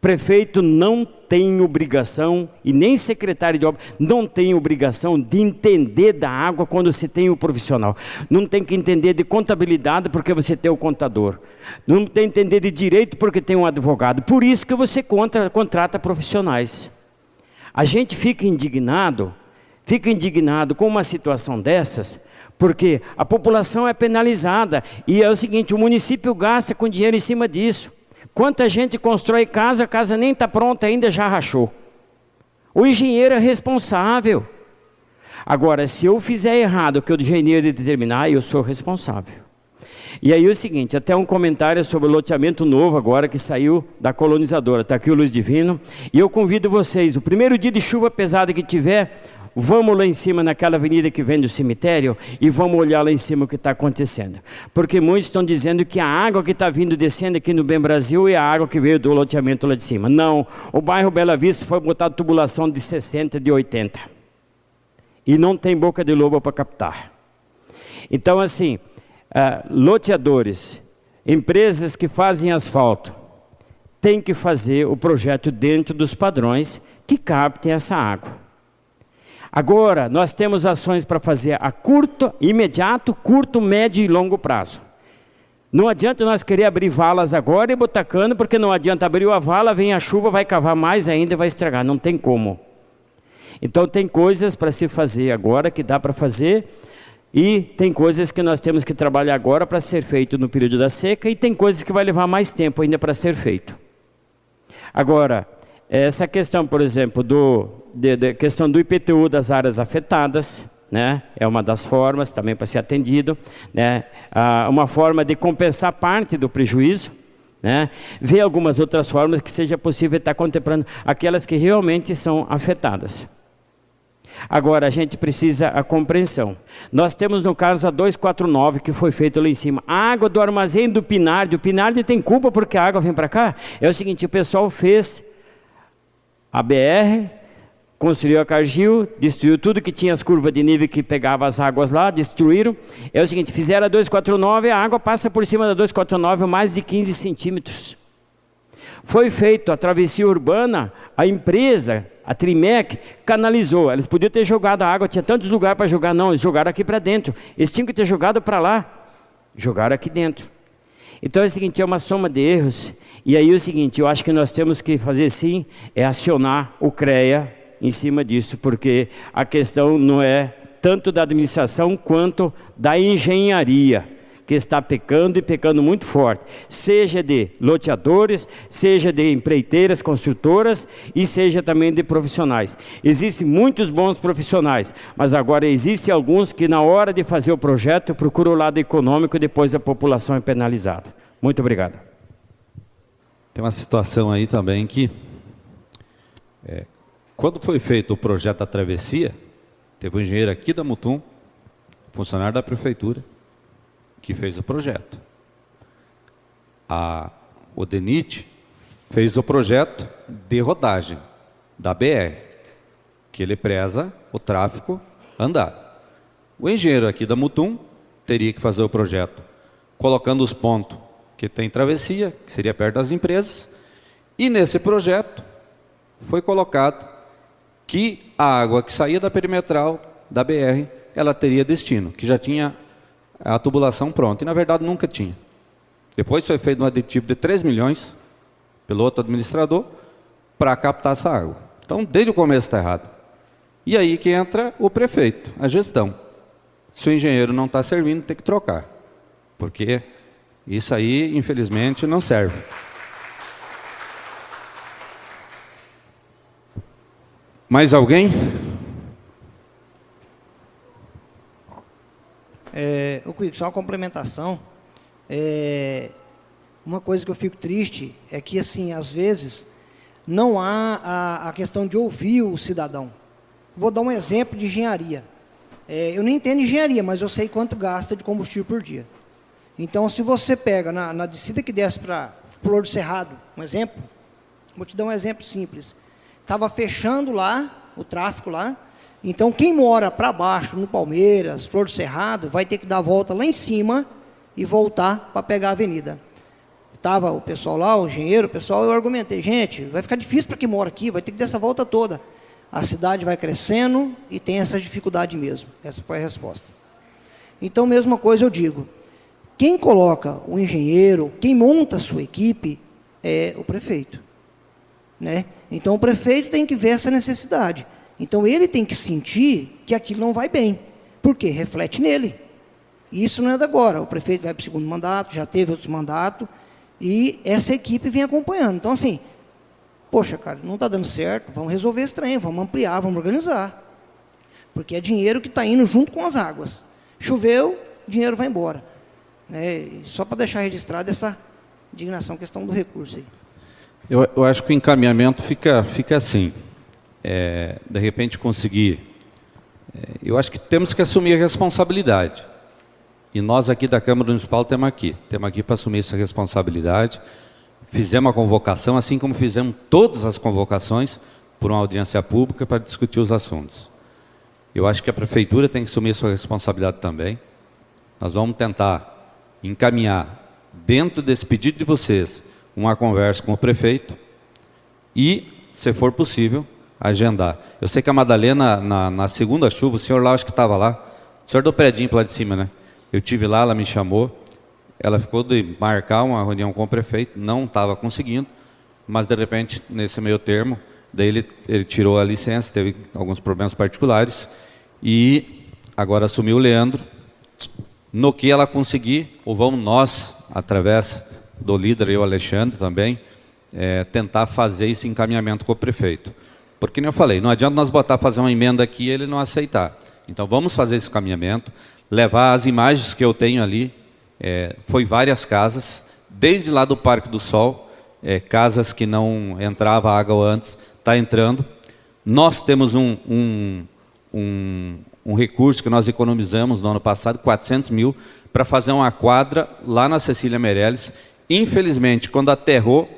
Prefeito não tem obrigação, e nem secretário de obra, não tem obrigação de entender da água quando você tem o profissional. Não tem que entender de contabilidade porque você tem o contador. Não tem que entender de direito porque tem um advogado. Por isso que você contrata profissionais. A gente fica indignado com uma situação dessas, porque a população é penalizada. E é o seguinte, o município gasta com dinheiro em cima disso. Quanta gente constrói casa, a casa nem está pronta ainda, já rachou. O engenheiro é responsável. Agora, se eu fizer errado o que o engenheiro determinar, eu sou responsável. E aí é o seguinte, até um comentário sobre o loteamento novo agora que saiu da colonizadora. Está aqui o Luiz Divino. E eu convido vocês, o primeiro dia de chuva pesada que tiver, Vamos lá em cima, naquela avenida que vem do cemitério, e vamos olhar lá em cima o que está acontecendo. Porque muitos estão dizendo que a água que está vindo descendo aqui no Bem Brasil é a água que veio do loteamento lá de cima. Não, o bairro Bela Vista foi botado tubulação de 60, de 80. E não tem boca de lobo para captar. Então, assim, loteadores, empresas que fazem asfalto, têm que fazer o projeto dentro dos padrões que captem essa água. Agora, nós temos ações para fazer a curto, imediato, curto, médio e longo prazo. Não adianta nós querer abrir valas agora e botar cano, porque não adianta abrir a vala, vem a chuva, vai cavar mais ainda e vai estragar, não tem como. Então tem coisas para se fazer agora que dá para fazer, e tem coisas que nós temos que trabalhar agora para ser feito no período da seca, e tem coisas que vai levar mais tempo ainda para ser feito. Agora, essa questão, por exemplo, questão do IPTU das áreas afetadas, né, é uma das formas também para ser atendido, né, uma forma de compensar parte do prejuízo, né, ver algumas outras formas que seja possível estar contemplando aquelas que realmente são afetadas. Agora, a gente precisa a compreensão. Nós temos no caso a 249 que foi feito lá em cima. A água do armazém do Pinardi. O Pinardi tem culpa porque a água vem para cá? É o seguinte, o pessoal fez a BR, construiu a Cargill, destruiu tudo que tinha as curvas de nível que pegava as águas lá, destruíram. É o seguinte, fizeram a 249, a água passa por cima da 249 mais de 15 centímetros. Foi feito a travessia urbana, a empresa, a Trimec, canalizou. Eles podiam ter jogado a água, tinha tantos lugares para jogar, não, eles jogaram aqui para dentro. Eles tinham que ter jogado para lá, jogaram aqui dentro. Então é o seguinte, é uma soma de erros, e aí é o seguinte, eu acho que nós temos que fazer sim, é acionar o CREA em cima disso, porque a questão não é tanto da administração quanto da engenharia, que está pecando e pecando muito forte, seja de loteadores, seja de empreiteiras, construtoras e seja também de profissionais. Existem muitos bons profissionais, mas agora existem alguns que na hora de fazer o projeto procuram o lado econômico e depois a população é penalizada. Muito obrigado. Tem uma situação aí também que, quando foi feito o projeto da travessia, teve um engenheiro aqui da Mutum, funcionário da prefeitura, que fez o projeto. O DENIT fez o projeto de rodagem da BR, que ele preza o tráfego andado. O engenheiro aqui da Mutum teria que fazer o projeto colocando os pontos que tem travessia, que seria perto das empresas, e nesse projeto foi colocado que a água que saía da perimetral da BR, ela teria destino, que já tinha a tubulação pronta, e na verdade nunca tinha. Depois foi feito um aditivo de 3 milhões, pelo outro administrador, para captar essa água. Então, desde o começo está errado. E aí que entra o prefeito, a gestão. Se o engenheiro não está servindo, tem que trocar. Porque isso aí, infelizmente, não serve. Mais alguém? Só uma complementação. Uma coisa que eu fico triste é que, assim, às vezes, não há a questão de ouvir o cidadão. Vou dar um exemplo de engenharia. Eu nem entendo engenharia, mas eu sei quanto gasta de combustível por dia. Então, se você pega na descida que desce para Flor do Cerrado, um exemplo, vou te dar um exemplo simples. Estava fechando lá, o tráfego lá, então quem mora para baixo, no Palmeiras, Flor do Cerrado, vai ter que dar a volta lá em cima e voltar para pegar a avenida. Estava o pessoal lá, o engenheiro, o pessoal, eu argumentei, gente, vai ficar difícil para quem mora aqui, vai ter que dar essa volta toda. A cidade vai crescendo e tem essa dificuldade mesmo. Essa foi a resposta. Então, mesma coisa eu digo, quem coloca o engenheiro, quem monta a sua equipe, é o prefeito. Né? Então, o prefeito tem que ver essa necessidade. Então, ele tem que sentir que aquilo não vai bem. Por quê? Reflete nele. E isso não é de agora. O prefeito vai para o segundo mandato, já teve outros mandatos, e essa equipe vem acompanhando. Então, assim, poxa, cara, não está dando certo, vamos resolver esse trem, vamos ampliar, vamos organizar. Porque é dinheiro que está indo junto com as águas. Choveu, o dinheiro vai embora. Né? Só para deixar registrada essa indignação, questão do recurso aí. Eu acho que o encaminhamento fica assim, de repente conseguir Eu acho que temos que assumir a responsabilidade. E nós aqui da Câmara Municipal temos aqui para assumir essa responsabilidade. Fizemos a convocação, assim como fizemos todas as convocações, por uma audiência pública para discutir os assuntos. Eu acho que a Prefeitura tem que assumir sua responsabilidade também. Nós vamos tentar encaminhar, dentro desse pedido de vocês, uma conversa com o prefeito e, se for possível, agendar. Eu sei que a Madalena, na segunda chuva, o senhor lá, acho que estava lá, o senhor do predinho lá de cima, né? Eu tive lá, ela me chamou, ela ficou de marcar uma reunião com o prefeito, não estava conseguindo, mas de repente, nesse meio termo, daí ele tirou a licença, teve alguns problemas particulares, e agora assumiu o Leandro. No que ela conseguir, ou vamos nós, através do líder e o Alexandre também, tentar fazer esse encaminhamento com o prefeito. Porque, nem eu falei, não adianta nós fazer uma emenda aqui e ele não aceitar. Então, vamos fazer esse encaminhamento, levar as imagens que eu tenho ali, foi várias casas, desde lá do Parque do Sol, casas que não entrava água antes, está entrando. Nós temos um recurso que nós economizamos no ano passado, 400 mil, para fazer uma quadra lá na Cecília Meirelles. Infelizmente, quando aterrou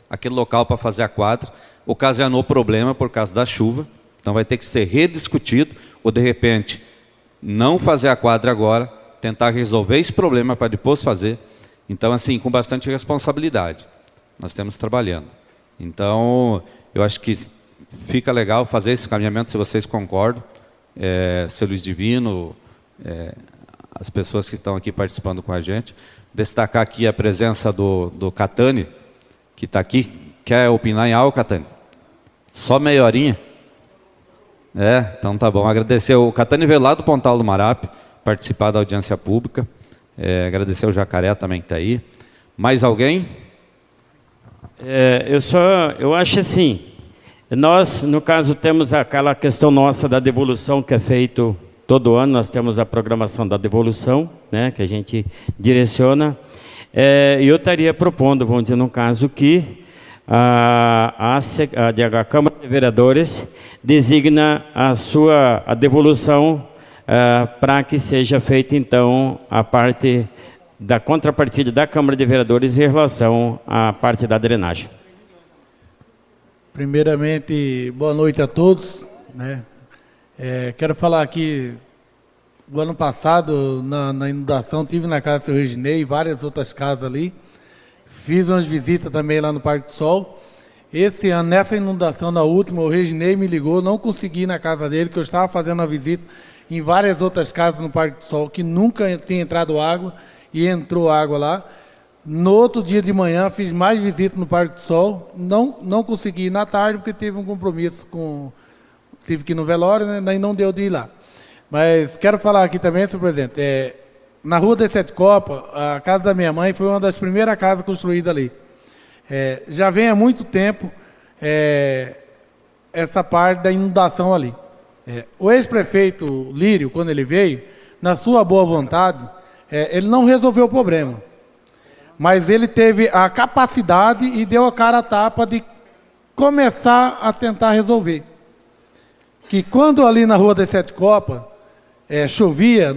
aquele local para fazer a quadra, ocasionou problema por causa da chuva, então vai ter que ser rediscutido, ou de repente, não fazer a quadra agora, tentar resolver esse problema para depois fazer. Então, assim, com bastante responsabilidade, nós estamos trabalhando. Então, eu acho que fica legal fazer esse caminhamento, se vocês concordam. Seu Luiz Divino, as pessoas que estão aqui participando com a gente. Destacar aqui a presença do Catani, que está aqui. Quer opinar em algo, Catani? Só meia horinha? Então tá bom. Agradecer. O Catani veio lá do Pontal do Marape, participar da audiência pública. Agradecer o Jacaré também que está aí. Mais alguém? Eu acho assim, nós, no caso, temos aquela questão nossa da devolução que é feito todo ano, nós temos a programação da devolução, né, que a gente direciona. Eu estaria propondo, vamos dizer, no caso, que a Câmara de Vereadores designa a devolução para que seja feita, então, a parte da contrapartida da Câmara de Vereadores em relação à parte da drenagem. Primeiramente, boa noite a todos, né? Quero falar aqui, o ano passado, na inundação, estive na casa do seu Reginei e várias outras casas ali. Fiz umas visitas também lá no Parque do Sol. Esse ano, nessa inundação, na última, o Reginei me ligou, não consegui ir na casa dele, que eu estava fazendo uma visita em várias outras casas no Parque do Sol, que nunca tinha entrado água, e entrou água lá. No outro dia de manhã, fiz mais visitas no Parque do Sol, não consegui ir na tarde, porque tive um compromisso tive que ir no velório, né, daí não deu de ir lá. Mas quero falar aqui também, senhor presidente, na Rua das Sete Copas, a casa da minha mãe foi uma das primeiras casas construídas ali. Já vem há muito tempo essa parte da inundação ali. O ex-prefeito Lírio, quando ele veio, na sua boa vontade, ele não resolveu o problema. Mas ele teve a capacidade e deu a cara a tapa de começar a tentar resolver. Que quando ali na Rua das Sete Copas, chovia,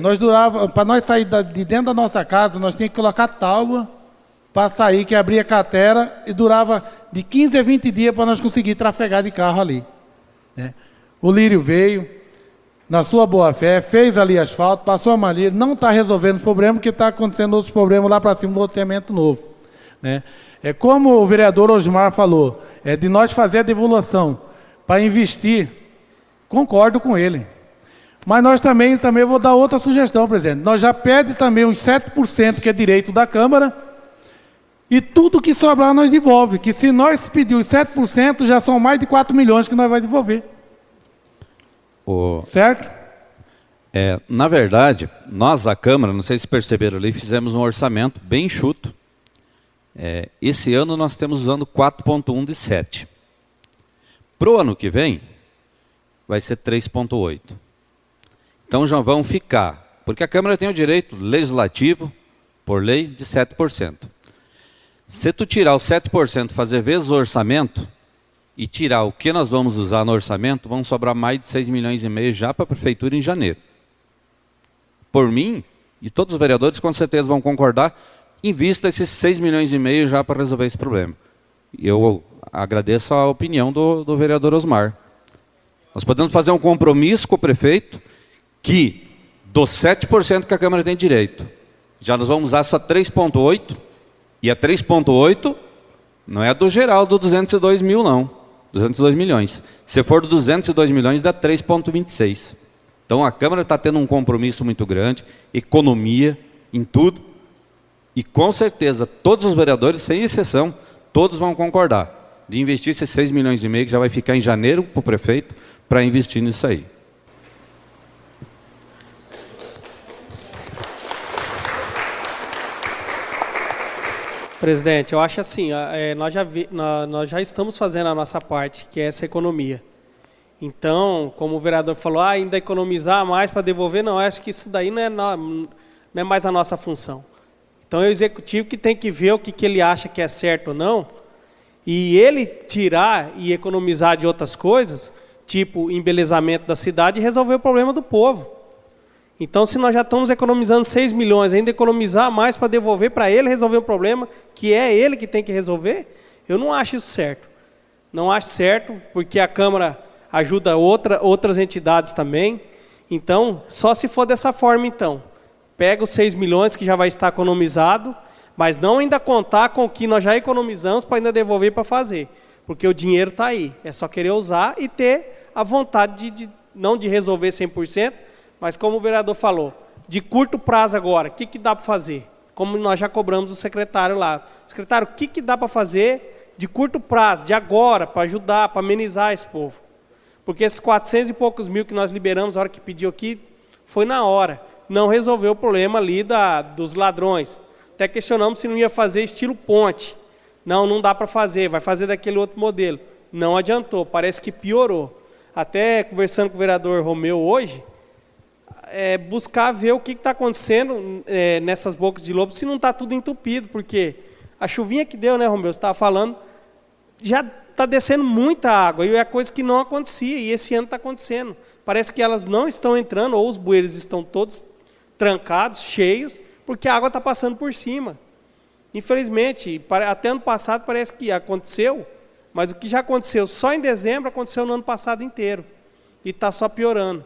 para nós sair de dentro da nossa casa, nós tínhamos que colocar tábua para sair, que abria cratera, e durava de 15 a 20 dias para nós conseguir trafegar de carro ali. O Lírio veio, na sua boa-fé, fez ali asfalto, passou a malha, não está resolvendo o problema, porque está acontecendo outros problemas lá para cima do loteamento novo. Como o vereador Osmar falou, de nós fazer a devolução para investir, concordo com ele. Mas nós também vou dar outra sugestão, presidente. Nós já pedimos também os 7%, que é direito da Câmara, e tudo que sobrar nós devolve, que se nós pedir os 7%, já são mais de 4 milhões que nós vamos devolver. Certo? Na verdade, nós, a Câmara, não sei se perceberam ali, fizemos um orçamento bem enxuto. Esse ano nós estamos usando 4,1 de 7. Para o ano que vem, vai ser 3,8. Então já vão ficar, porque a Câmara tem o direito legislativo, por lei, de 7%. Se tu tirar os 7% e fazer vezes o orçamento, e tirar o que nós vamos usar no orçamento, vão sobrar mais de 6,5 milhões já para a Prefeitura em janeiro. Por mim, e todos os vereadores com certeza vão concordar, invista esses 6,5 milhões já para resolver esse problema. Eu agradeço a opinião do vereador Osmar. Nós podemos fazer um compromisso com o prefeito que, dos 7% que a Câmara tem direito, já nós vamos usar só 3,8, e a 3,8 não é do geral do 202 mil, não. 202 milhões. Se for do 202 milhões, dá 3,26. Então a Câmara está tendo um compromisso muito grande, economia em tudo, e com certeza todos os vereadores, sem exceção, todos vão concordar de investir esses 6,5 milhões que já vai ficar em janeiro para o prefeito, para investir nisso aí. Presidente, eu acho assim, nós já estamos fazendo a nossa parte, que é essa economia. Então, como o vereador falou, ainda economizar mais para devolver, não, eu acho que isso daí não é mais a nossa função. Então, é o executivo que tem que ver o que ele acha que é certo ou não, e ele tirar e economizar de outras coisas, tipo embelezamento da cidade, e resolver o problema do povo. Então, se nós já estamos economizando 6 milhões, ainda economizar mais para devolver para ele resolver o problema, que é ele que tem que resolver, eu não acho isso certo. Não acho certo, porque a Câmara ajuda outras entidades também. Então, só se for dessa forma, então. Pega os 6 milhões que já vai estar economizado, mas não ainda contar com o que nós já economizamos para ainda devolver para fazer. Porque o dinheiro está aí. É só querer usar e ter a vontade não de resolver 100%, mas como o vereador falou, de curto prazo agora, o que dá para fazer? Como nós já cobramos o secretário lá. Secretário, o que dá para fazer de curto prazo, de agora, para ajudar, para amenizar esse povo? Porque esses 400 e poucos mil que nós liberamos, a hora que pediu aqui, foi na hora. Não resolveu o problema ali dos ladrões. Até questionamos se não ia fazer estilo ponte. Não dá para fazer, vai fazer daquele outro modelo. Não adiantou, parece que piorou. Até conversando com o vereador Romeu hoje, buscar ver o que está acontecendo nessas bocas de lobo, se não está tudo entupido, porque a chuvinha que deu, né, Romeu, você estava falando, já está descendo muita água, e é coisa que não acontecia, e esse ano está acontecendo. Parece que elas não estão entrando, ou os bueiros estão todos trancados, cheios, porque a água está passando por cima. Infelizmente, até ano passado parece que aconteceu, mas o que já aconteceu só em dezembro, aconteceu no ano passado inteiro, e está só piorando.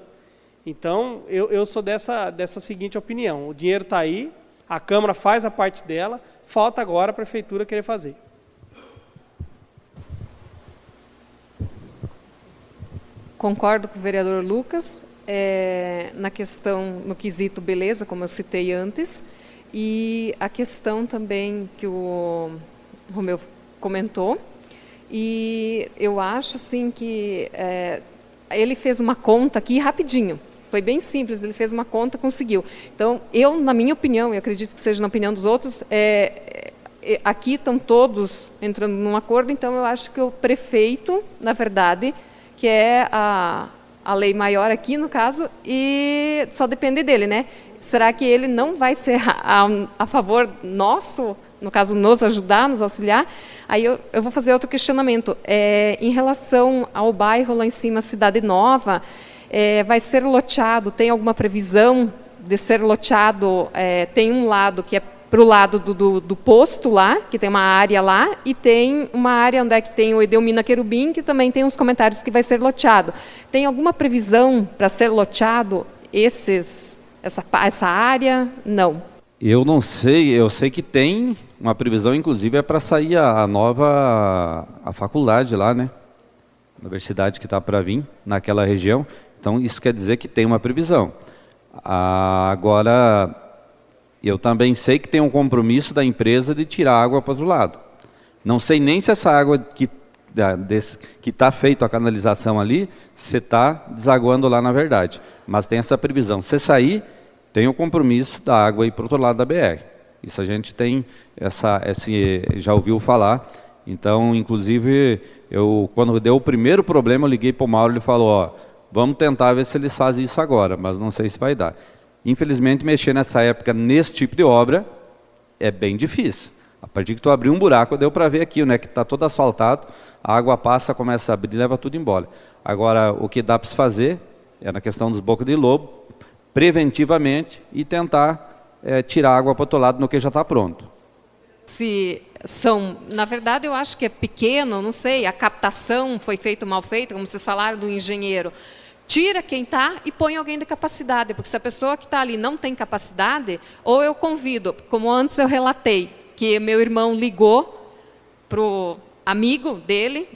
Então, eu sou dessa seguinte opinião, o dinheiro está aí, a Câmara faz a parte dela, falta agora a Prefeitura querer fazer. Concordo com o vereador Lucas, na questão, no quesito beleza, como eu citei antes, e a questão também que o Romeu comentou, e eu acho assim que ele fez uma conta aqui rapidinho, foi bem simples, ele fez uma conta, conseguiu. Então, na minha opinião, e acredito que seja na opinião dos outros, aqui estão todos entrando num acordo, então eu acho que o prefeito, na verdade, que é a lei maior aqui, no caso, e só depende dele, né? Será que ele não vai ser a favor nosso, no caso, nos ajudar, nos auxiliar? Aí eu vou fazer outro questionamento. Em relação ao bairro lá em cima, Cidade Nova, vai ser loteado, tem alguma previsão de ser loteado? Tem um lado que é para o lado do posto lá, que tem uma área lá, e tem uma área onde que tem o Edelmina Querubim, que também tem uns comentários que vai ser loteado. Tem alguma previsão para ser loteado essa área? Não. Eu não sei, eu sei que tem uma previsão, inclusive, para sair a faculdade lá, né? Universidade que está para vir naquela região. Então, isso quer dizer que tem uma previsão. Agora, eu também sei que tem um compromisso da empresa de tirar água para o outro lado. Não sei nem se essa água que está feita a canalização ali, se está desaguando lá na verdade. Mas tem essa previsão. Se sair, tem o compromisso da água ir para o outro lado da BR. Isso a gente tem, já ouviu falar. Então, inclusive, quando deu o primeiro problema, eu liguei para o Mauro e ele falou, vamos tentar ver se eles fazem isso agora, mas não sei se vai dar. Infelizmente, mexer nessa época, nesse tipo de obra, é bem difícil. A partir que tu abrir um buraco, deu para ver aqui, né, que está todo asfaltado, a água passa, começa a abrir e leva tudo embora. Agora, o que dá para se fazer é na questão dos bocas de lobo, preventivamente, e tentar tirar a água para o outro lado no que já está pronto. Se são, na verdade, eu acho que é pequeno, não sei, a captação foi feita mal feita, como vocês falaram do engenheiro. Tira quem está e põe alguém de capacidade, porque se a pessoa que está ali não tem capacidade, ou eu convido, como antes eu relatei, que meu irmão ligou para o amigo dele,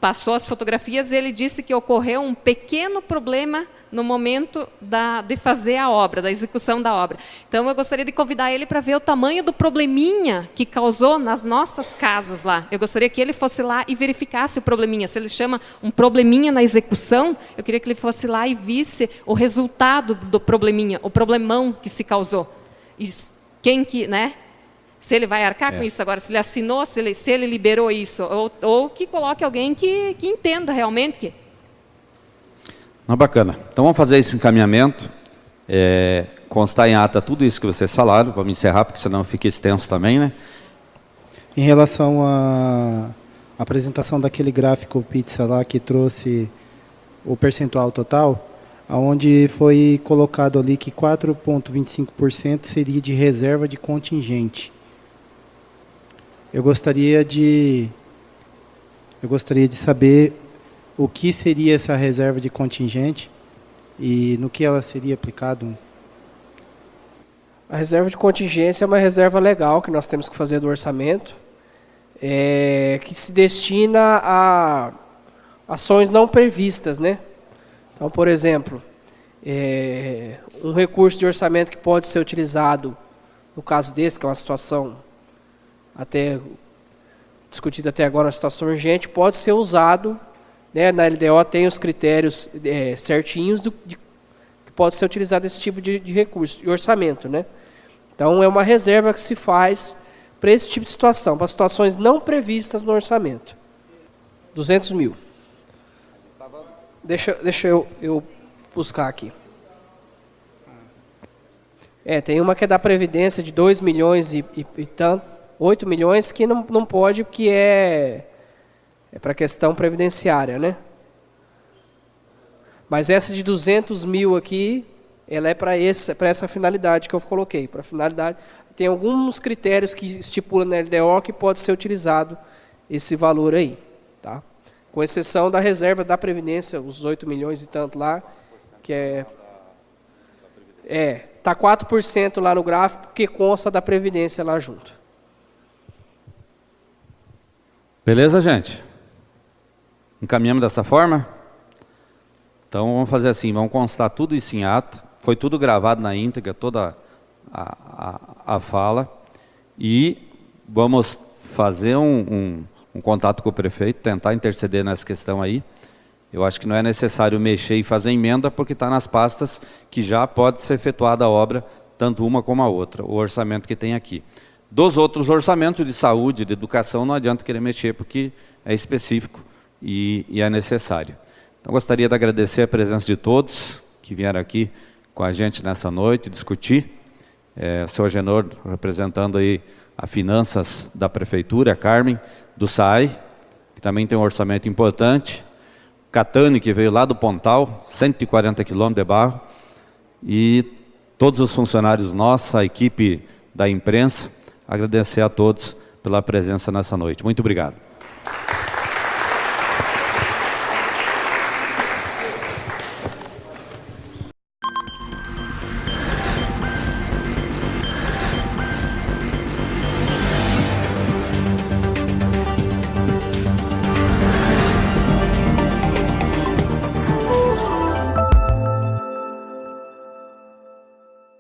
passou as fotografias e ele disse que ocorreu um pequeno problema no momento de fazer a obra, da execução da obra. Então, eu gostaria de convidar ele para ver o tamanho do probleminha que causou nas nossas casas lá. Eu gostaria que ele fosse lá e verificasse o probleminha. Se ele chama um probleminha na execução, eu queria que ele fosse lá e visse o resultado do probleminha, o problemão que se causou. E quem que, né? Se ele vai arcar com isso agora, se ele assinou, se ele liberou isso, ou que coloque alguém que entenda realmente que... Não, bacana. Então vamos fazer esse encaminhamento, constar em ata tudo isso que vocês falaram, vamos encerrar, porque senão fica extenso também, né? Em relação à apresentação daquele gráfico pizza lá que trouxe o percentual total, onde foi colocado ali que 4,25% seria de reserva de contingente. Eu gostaria de saber o que seria essa reserva de contingente e no que ela seria aplicado. A reserva de contingência é uma reserva legal que nós temos que fazer do orçamento, que se destina a ações não previstas, né? Então, por exemplo, um recurso de orçamento que pode ser utilizado, no caso desse, que é uma situação até discutida até agora, uma situação urgente, pode ser usado, né, na LDO tem os critérios certinhos que pode ser utilizado esse tipo de recurso, de orçamento, né? Então, é uma reserva que se faz para esse tipo de situação, para situações não previstas no orçamento. 200 mil. Deixa eu buscar aqui. Tem uma que é da Previdência de 2 milhões e tanto, 8 milhões, que não pode, porque é para a questão previdenciária, né? Mas essa de 200 mil aqui, ela é para essa finalidade que eu coloquei. Para finalidade, tem alguns critérios que estipulam na LDO que pode ser utilizado esse valor aí, tá? Com exceção da reserva da Previdência, os 8 milhões e tanto lá, que está 4% lá no gráfico, que consta da Previdência lá junto. Beleza, gente? Encaminhamos dessa forma? Então vamos fazer assim, vamos constar tudo isso em ata, foi tudo gravado na íntegra, toda a fala, e vamos fazer um contato com o prefeito, tentar interceder nessa questão aí. Eu acho que não é necessário mexer e fazer emenda, porque está nas pastas que já pode ser efetuada a obra, tanto uma como a outra, o orçamento que tem aqui. Dos outros orçamentos de saúde, de educação, não adianta querer mexer, porque é específico e é necessário. Então, gostaria de agradecer a presença de todos que vieram aqui com a gente nessa noite, discutir. O senhor Agenor, representando aí a finanças da Prefeitura, a Carmen, do SAI, que também tem um orçamento importante. Catane, que veio lá do Pontal, 140 quilômetros de barro. E todos os funcionários nossos, a equipe da imprensa, agradecer a todos pela presença nessa noite. Muito obrigado.